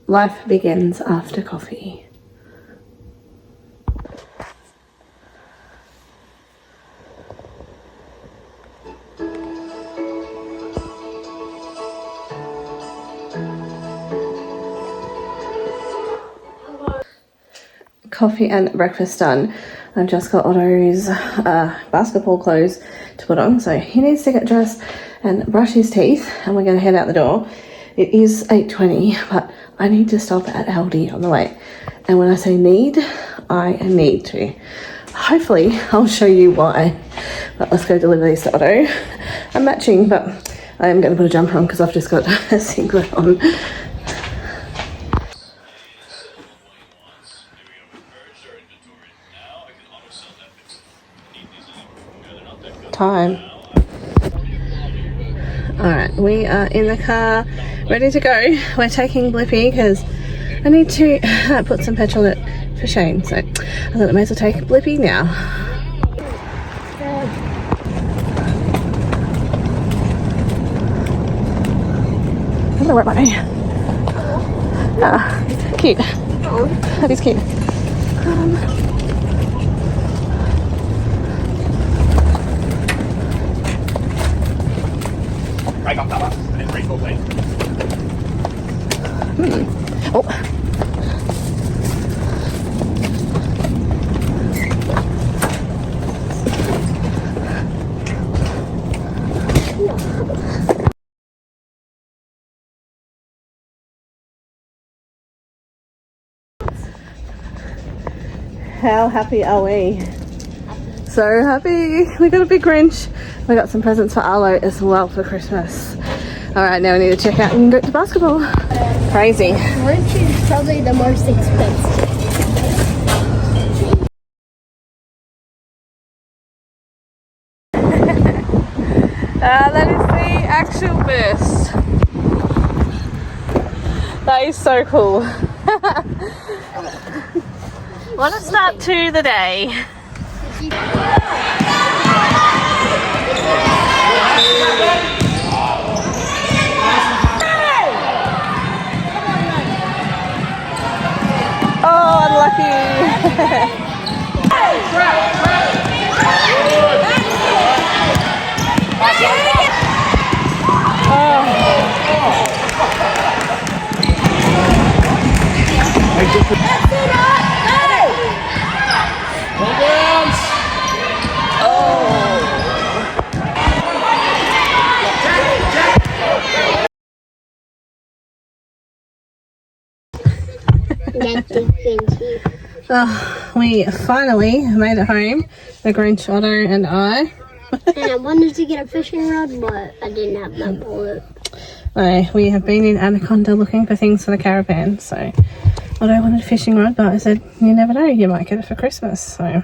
Life begins after coffee. coffee and breakfast done. I've just got Otto's basketball clothes to put on, so he needs to get dressed and brush his teeth, and we're going to head out the door. It is 8:20, but I need to stop at Aldi on the way. And when I say need, I need to. Hopefully, I'll show you why. But let's go deliver these to Otto. I'm matching, but I am going to put a jumper on because I've just got a singlet on. Time. Alright, we are in the car, ready to go. We're taking Blippi because I need to put some petrol in it for Shane. So I thought I may as well take Blippi now. I don't know where it might be. Cute. That is cute.
Right off that one, and then rainbow blade.
Oh. How happy are we? So happy. We got a big Grinch. We got some presents for Arlo as well for Christmas. Alright, now we need to check out and go to basketball. Crazy.
Grinch is probably the most expensive.
That is the actual burst. That is so cool. What a start to the day. Oh, unlucky. We finally made it home, the Grinch, Otto and I.
And I wanted to get a fishing rod, but I didn't have that bullet.
We have been in Anaconda looking for things for the caravan, so Otto wanted a fishing rod, but I said, you never know, you might get it for Christmas, so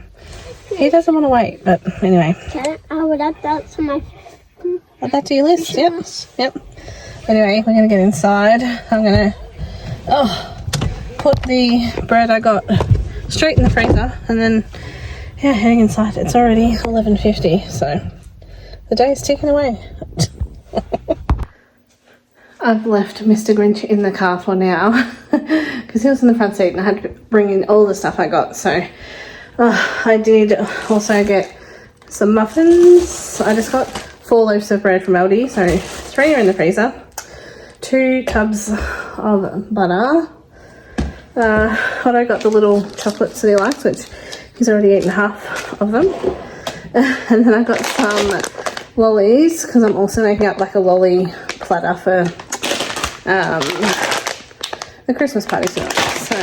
he doesn't want to wait, but anyway.
Okay, I would add that to my...
Add that to your list, yep. Anyway, we're going to get inside. I'm going to put the bread I got straight in the freezer, and then heading inside. It's already 11:50, so the day is ticking away. I've left Mr. Grinch in the car for now because he was in the front seat and I had to bring in all the stuff I got. So I did also get some muffins. I just got 4 loaves of bread from Aldi, so 3 are in the freezer, 2 tubs of butter. I got the little chocolates that he likes, which he's already eaten half of them. And then I got some lollies because I'm also making up like a lolly platter for the Christmas party tonight. So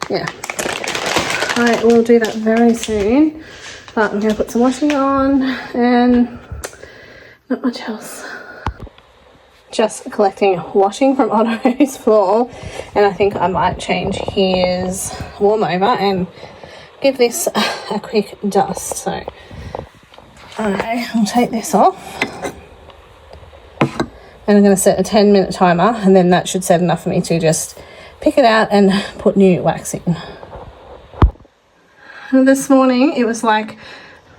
yeah, I will do that very soon. But I'm going to put some washing on and not much else. Just collecting washing from Otto's floor, and I think I might change his warm over and give this a quick dust. So I'll take this off and I'm going to set a 10-minute timer, and then that should set enough for me to just pick it out and put new wax in. This morning it was like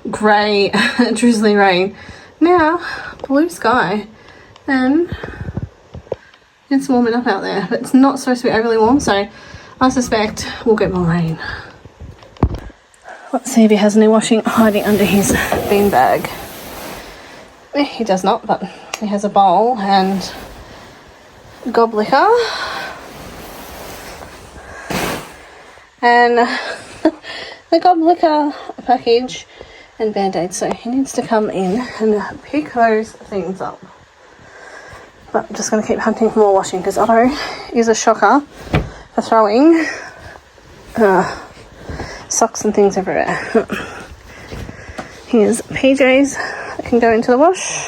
grey drizzly rain, now blue sky. And it's warming up out there, but it's not supposed to be overly warm, so I suspect we'll get more rain. Let's see if he has any washing hiding under his beanbag. He does not, but he has a bowl and gob liquor. and the gob liquor package and band-aids, so he needs to come in and pick those things up. But I'm just going to keep hunting for more washing because Otto is a shocker for throwing socks and things everywhere. Here's PJs that can go into the wash.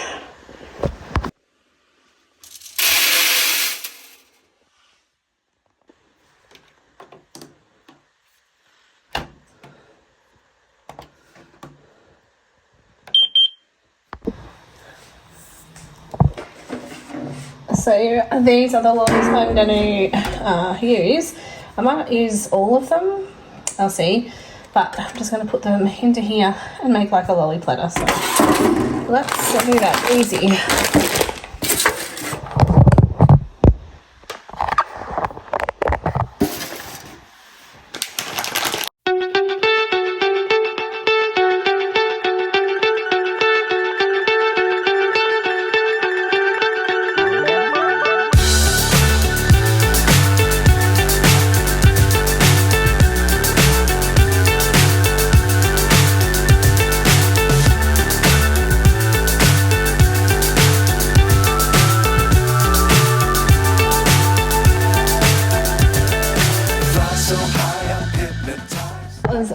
So these are the lollies I'm going to use. I might not use all of them, I'll see, but I'm just going to put them into here and make like a lolly platter. So let's do that easy.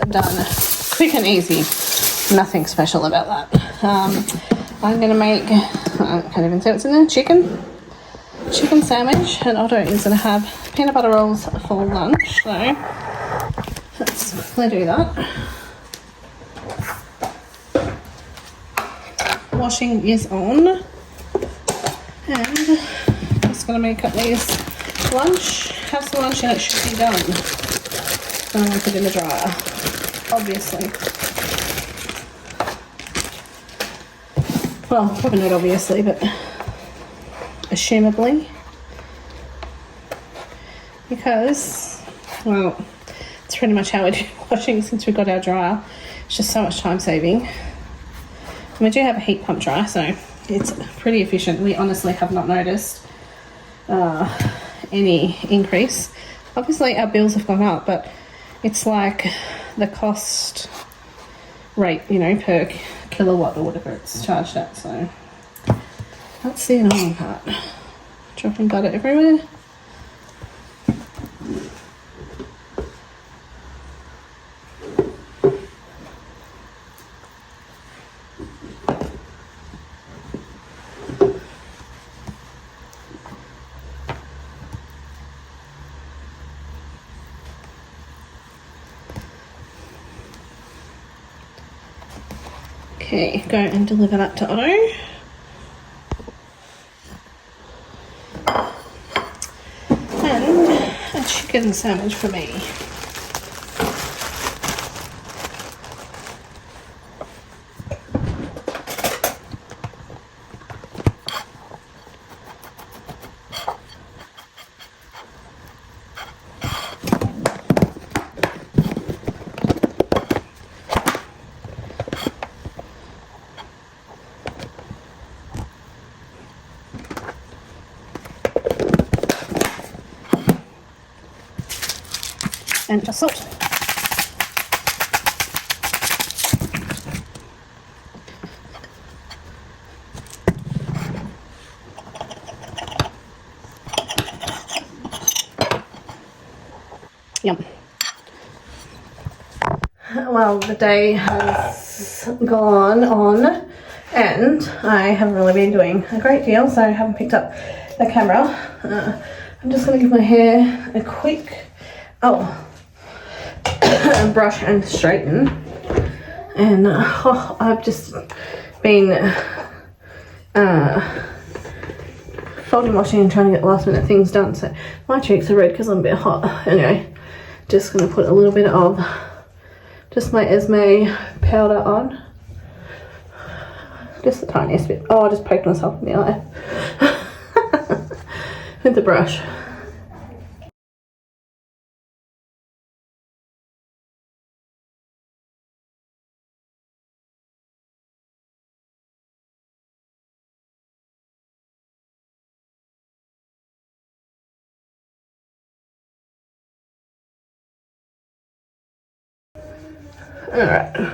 Done quick and easy, nothing special about that. I'm gonna make, I can't even say what's in there, chicken sandwich, and Otto is gonna have peanut butter rolls for lunch, so let's do that. Washing is on, and just gonna make up these lunch, have some lunch, and it should be done. And I'm gonna put it in the dryer, obviously. Well, probably not obviously, but assumably. Because, well, it's pretty much how we do washing since we got our dryer. It's just so much time saving. And we do have a heat pump dryer, so it's pretty efficient. We honestly have not noticed any increase. Obviously our bills have gone up, but it's like the cost rate, you know, per kilowatt or whatever it's charged at. So that's the annoying part. Dropping butter everywhere. Okay, go and deliver that to Otto. And a chicken sandwich for me. And just salt. Yum. Well, the day has gone on and I haven't really been doing a great deal, so I haven't picked up the camera. I'm just going to give my hair a quick brush and straighten, and I've just been folding, washing and trying to get last minute things done, so my cheeks are red because I'm a bit hot. Anyway, just going to put a little bit of just my Esme powder on, just the tiniest bit. I just poked myself in the eye with the brush. Alright.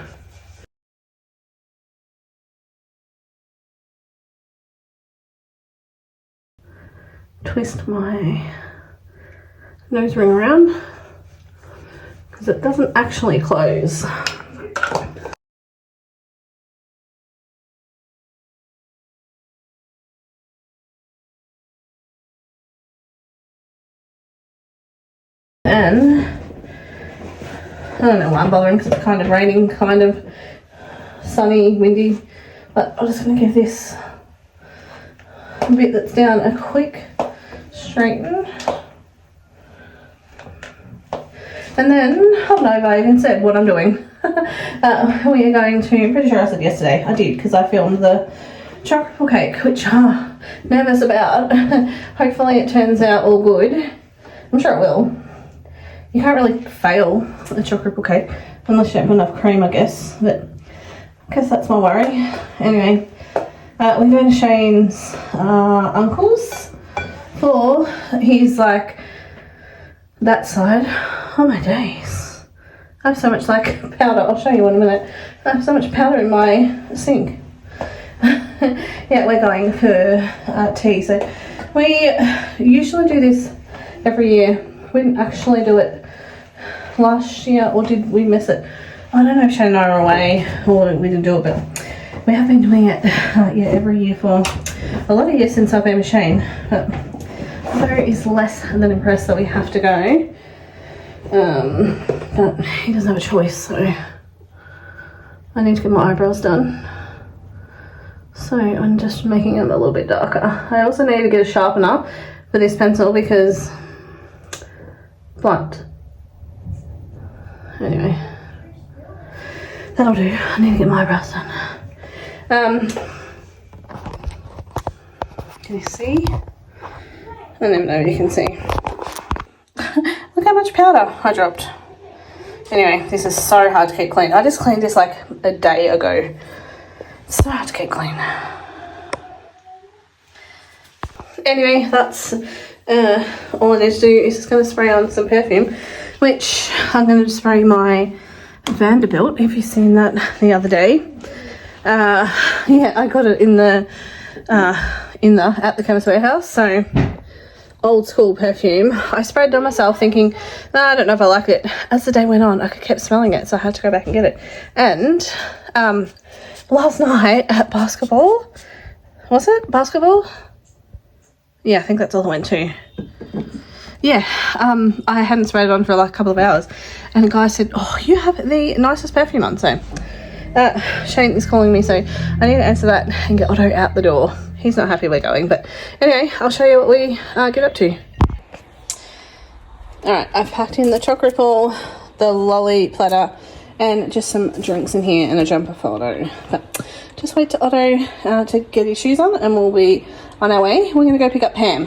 Twist my nose ring around because it doesn't actually close. And I don't know why I'm bothering because it's kind of raining, kind of sunny, windy, but I'm just going to give this bit that's down a quick straighten. And then, I don't know if I even said what I'm doing. We are going to, pretty sure I said yesterday, I did because I filmed the chocolate cake, which I'm nervous about. Hopefully it turns out all good. I'm sure it will. You can't really fail a chocolate cake unless you don't put enough cream, I guess. But I guess that's my worry. Anyway, we're going to Shane's uncle's for his like that side. Oh my days! I have so much like powder. I'll show you in a minute. I have so much powder in my sink. Yeah, we're going for tea. So we usually do this every year. We didn't actually do it last year, or did we miss it? I don't know if Shane and I are away or we didn't do it, but we have been doing it yeah, every year for a lot of years since I've been with Shane. But Barry is less than impressed that we have to go. But he doesn't have a choice, so I need to get my eyebrows done. So I'm just making them a little bit darker. I also need to get a sharpener for this pencil because blunt. Anyway, that'll do. I need to get my eyebrows done. Can you see? I don't even know if you can see. Look how much powder I dropped. Anyway, this is so hard to keep clean. I just cleaned this like a day ago. It's so hard to keep clean. Anyway, that's all I need to do is just going to spray on some perfume, which I'm going to spray my Vanderbilt, if you've seen that the other day. Yeah, I got it in the at the Chemist Warehouse, so old school perfume. I sprayed it on myself thinking, nah, I don't know if I like it. As the day went on, I kept smelling it, so I had to go back and get it. And last night at basketball, was it basketball? Yeah, I think that's all I went to. Yeah, I hadn't sprayed it on for like a couple of hours, and a guy said, oh, you have the nicest perfume on. So Shane is calling me, so I need to answer that and get Otto out the door. He's not happy we're going, but anyway, I'll show you what we get up to. Alright, I've packed in the chocolate ball, the lolly platter, and just some drinks in here and a jumper for Otto. But just wait to Otto to get his shoes on, and we'll be on our way. We're going to go pick up Pam.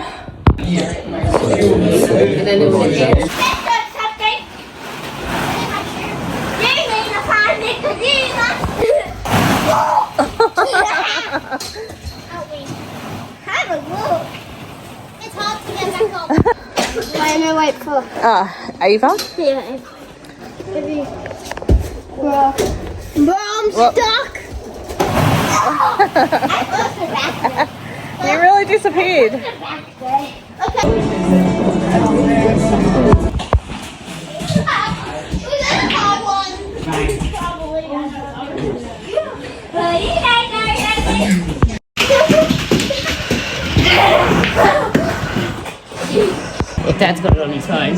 Have a look. It's hard to get back up. Why am I wait for?
Ava?
Yeah. Bro, I'm stuck.
You really disappeared.
Okay.
If Dad's got it on his phone.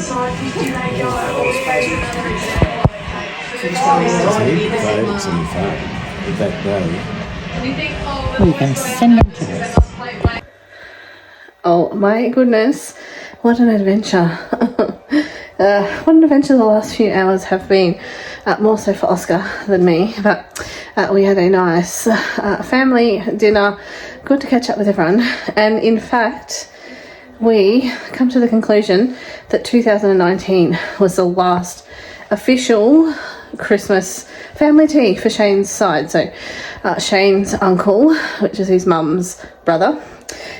You can send them to us.
Oh my goodness, what an adventure. What an adventure the last few hours have been, more so for Oscar than me, but we had a nice family dinner, good to catch up with everyone, and in fact we come to the conclusion that 2019 was the last official Christmas family tea for Shane's side. So Shane's uncle, which is his mum's brother,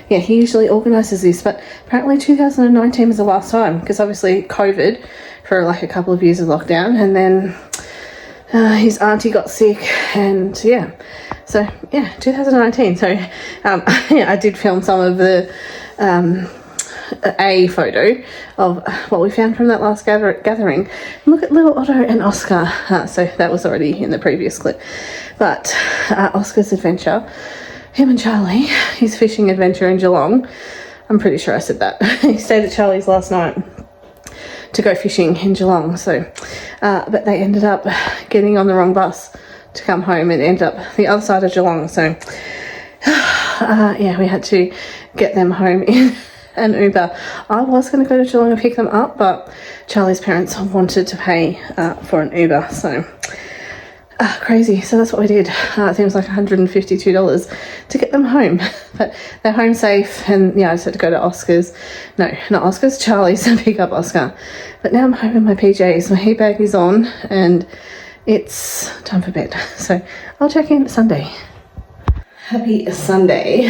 yeah, he usually organises this, but apparently 2019 was the last time, because obviously COVID for like a couple of years of lockdown, and then his auntie got sick, and yeah. So yeah, 2019. So yeah, I did film some of the a photo of what we found from that last gathering. Look at little Otto and Oscar. So that was already in the previous clip. But Oscar's adventure, him and Charlie, his fishing adventure in Geelong. I'm pretty sure I said that. He stayed at Charlie's last night to go fishing in Geelong. So, but they ended up getting on the wrong bus to come home and end up the other side of Geelong. So, yeah, we had to get them home in an Uber. I was going to go to Geelong and pick them up, but Charlie's parents wanted to pay for an Uber. So, crazy. So that's what we did. I think it was like $152 to get them home, but they're home safe. And yeah, I just had to go to Oscar's. No, not Oscar's, Charlie's, and pick up Oscar. But now I'm home in my PJs. My heat bag is on, and it's time for bed. So I'll check in Sunday. Happy Sunday.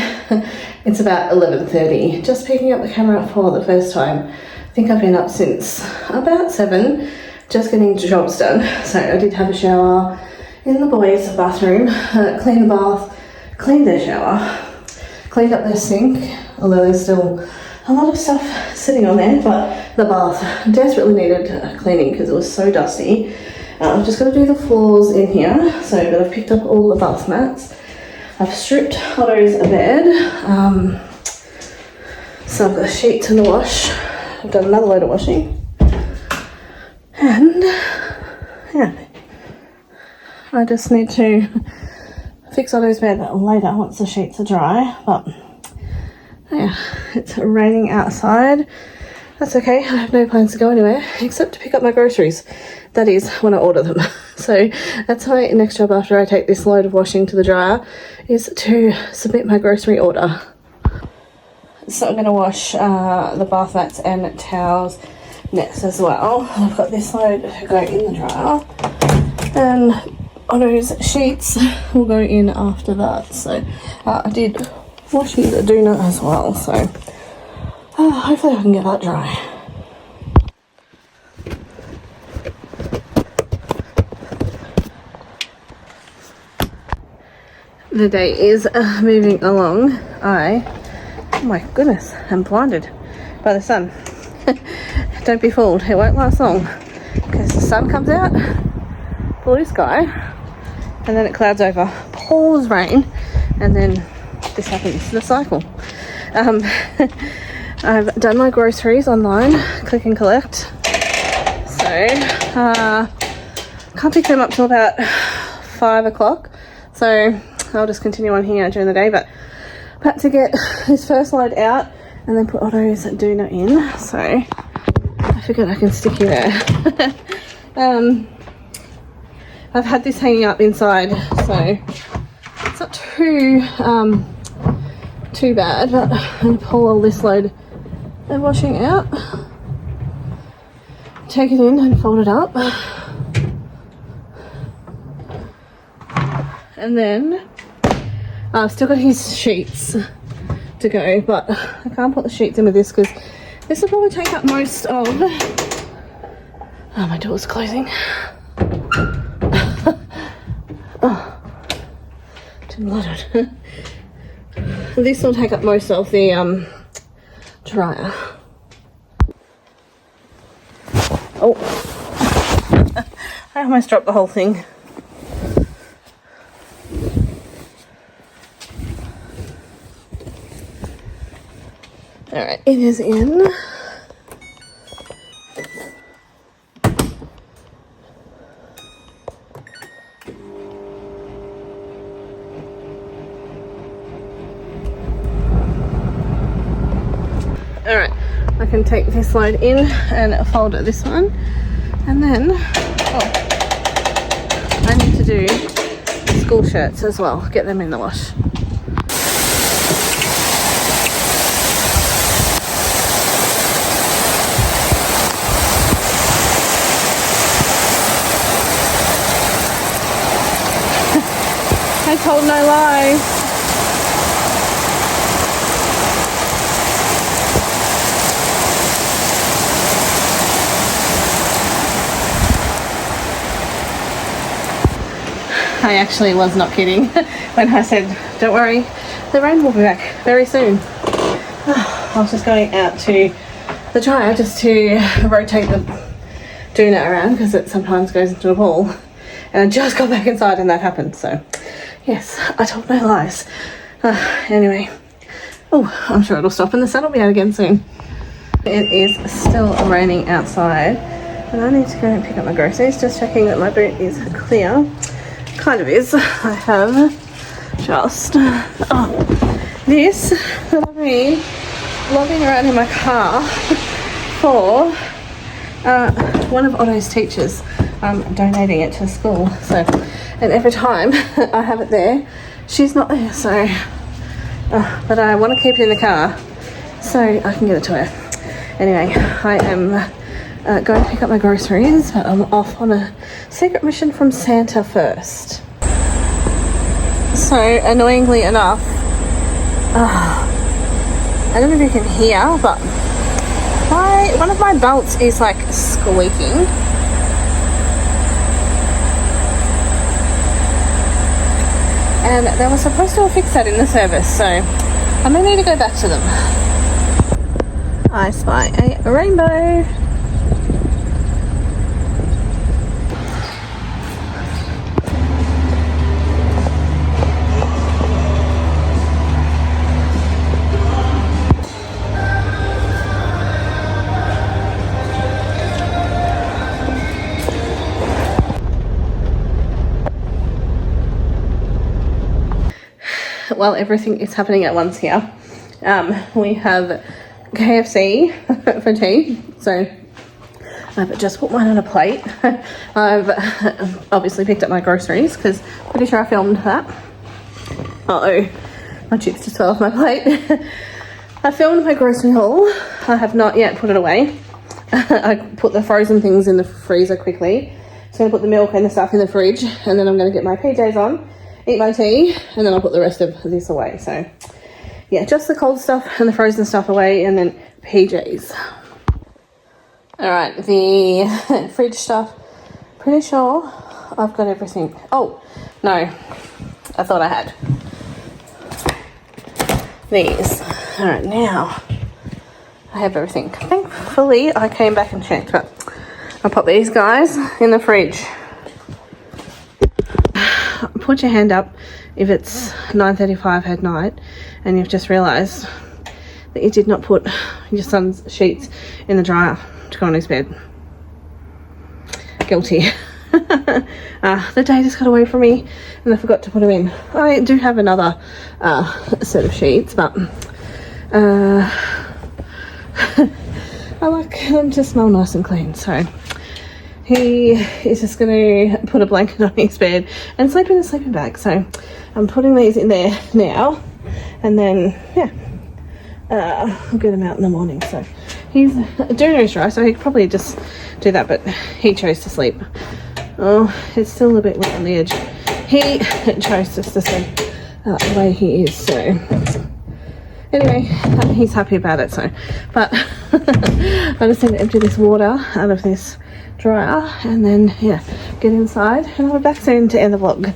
It's about 11:30. Just picking up the camera for the first time. I think I've been up since about 7, just getting jobs done. So I did have a shower in the boys' bathroom, cleaned the bath, cleaned their shower, cleaned up their sink, although there's still a lot of stuff sitting on there, but the bath desperately needed cleaning because it was so dusty. I've just got to do the floors in here, but I've picked up all the bath mats. I've stripped Otto's bed, so I've got sheets in the wash. I've done another load of washing, and yeah, I just need to fix Otto's bed later once the sheets are dry. But yeah, it's raining outside. That's okay, I have no plans to go anywhere except to pick up my groceries. That is when I order them. So that's my next job after I take this load of washing to the dryer, is to submit my grocery order. So I'm going to wash the bath mats and towels next as well. I've got this load to go in the dryer, and Otto's sheets will go in after that. So I did wash his doona as well, so hopefully I can get that dry. The day is moving along. Oh my goodness, I'm blinded by the sun. Don't be fooled, it won't last long, because the sun comes out, blue sky, and then it clouds over, pours rain, and then this happens, the cycle. I've done my groceries online, click and collect, so can't pick them up till about 5 o'clock, so I'll just continue on here during the day. But I've had to get this first load out and then put Otto's doona in, so I figured I can stick you there. I've had this hanging up inside, so it's not too bad, but I'm going to pull all this load of washing out, take it in and fold it up, and then I've still got his sheets to go, but I can't put the sheets in with this because this will probably take up most of... Oh, my door's closing. Oh, too blooded. This will take up most of the dryer. Oh, I almost dropped the whole thing. Alright, it is in. Alright, I can take this load in and fold this one, and then I need to do school shirts as well, get them in the wash. I told no lies. actually was not kidding when I said, don't worry, the rain will be back very soon. I was just going out to the dryer just to rotate the doona around because it sometimes goes into a ball. And I just got back inside and that happened. So, yes, I told no lies. Anyway, I'm sure it'll stop and the sun will be out again soon. It is still raining outside and I need to go and pick up my groceries. Just checking that my boot is clear. Kind of is. I have just this that I've been logging around in my car for one of Otto's teachers. Donating it to school. So, and every time I have it there, she's not there. So, but I want to keep it in the car so I can get it to her. Anyway, I am going to pick up my groceries, but I'm off on a secret mission from Santa first. So, annoyingly enough, I don't know if you can hear, but one of my belts is like squeaking. And they were supposed to have fixed that in the service, so I may need to go back to them. I spy a rainbow. Well, everything is happening at once here. We have KFC for tea, so I've just put mine on a plate. I've obviously picked up my groceries because pretty sure I filmed that. My chips just fell off my plate. I filmed my grocery haul. I have not yet put it away. I put the frozen things in the freezer quickly. So I'm going to put the milk and the stuff in the fridge, and then I'm going to get my PJs on, eat my tea, and then I'll put the rest of this away. So yeah, just the cold stuff and the frozen stuff away, and then PJs. All right, the fridge stuff, pretty sure I've got everything. Oh, no, I thought I had these. All right, now I have everything. Thankfully, I came back and checked, but I'll pop these guys in the fridge. Put your hand up if it's 9:35 at night and you've just realised that you did not put your son's sheets in the dryer to go on his bed. Guilty. The day just got away from me and I forgot to put them in. I do have another set of sheets, but I like them to smell nice and clean, so he is just going to put a blanket on his bed and sleep in a sleeping bag. So I'm putting these in there now, and then I'll get them out in the morning. So he's doing his dry, so he could probably just do that, but he chose to sleep. Oh, it's still a bit wet on the edge. He chose just to sleep the way he is. So anyway, he's happy about it. So, but I just need to empty this water out of this dryer and then get inside, and I'll be back soon to end the vlog.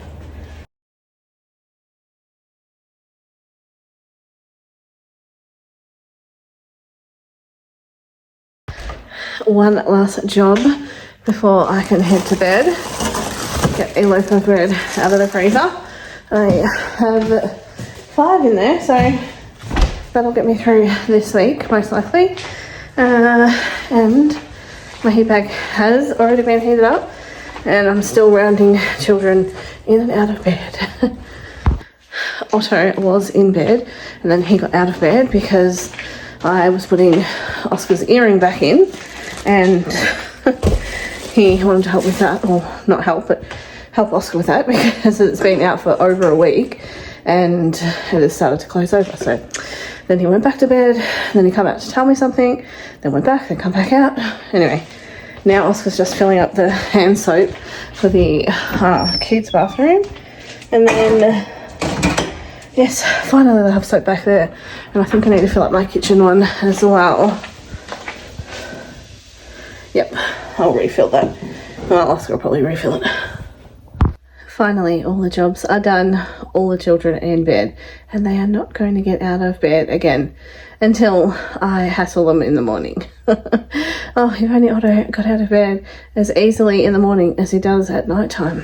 One last job before I can head to bed. Get a loaf of bread out of the freezer. I have 5 in there, so that'll get me through this week most likely. And my heat bag has already been heated up, and I'm still rounding children in and out of bed. Otto was in bed, and then he got out of bed because I was putting Oscar's earring back in, and he wanted to help with that, or not help, but help Oscar with that because it's been out for over a week and it has started to close over. So then he went back to bed, then he came out to tell me something, then went back, then come back out. Anyway, now Oscar's just filling up the hand soap for the kids' bathroom, and then yes, finally I have soap back there, and I think I need to fill up my kitchen one as well. Yep, I'll refill that. Well, Oscar will probably refill it. Finally, all the jobs are done, all the children are in bed, and they are not going to get out of bed again until I hassle them in the morning. Oh, if only Otto got out of bed as easily in the morning as he does at night time.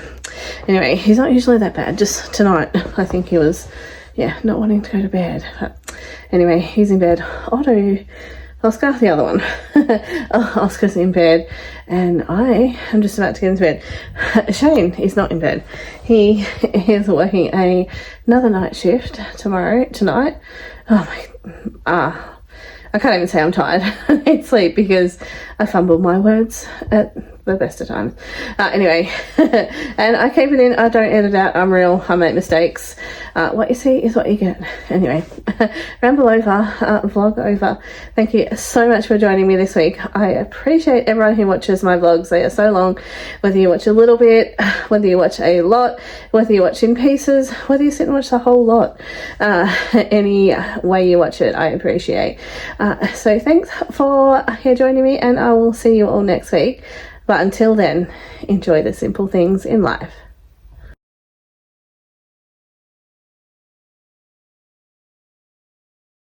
Anyway, he's not usually that bad, just tonight I think he was, not wanting to go to bed. But anyway, he's in bed. Oscar, the other one. Oscar's in bed and I am just about to get into bed. Shane is not in bed. He is working another night shift tonight. I can't even say I'm tired. I need sleep because I fumbled my words at the best of times. Anyway, and I keep it in. I don't edit out. I'm real. I make mistakes. What you see is what you get. Anyway, ramble over, vlog over. Thank you so much for joining me this week. I appreciate everyone who watches my vlogs. They are so long. Whether you watch a little bit, whether you watch a lot, whether you watch in pieces, whether you sit and watch the whole lot, any way you watch it, I appreciate. So thanks for joining me, and I will see you all next week. But until then, enjoy the simple things in life.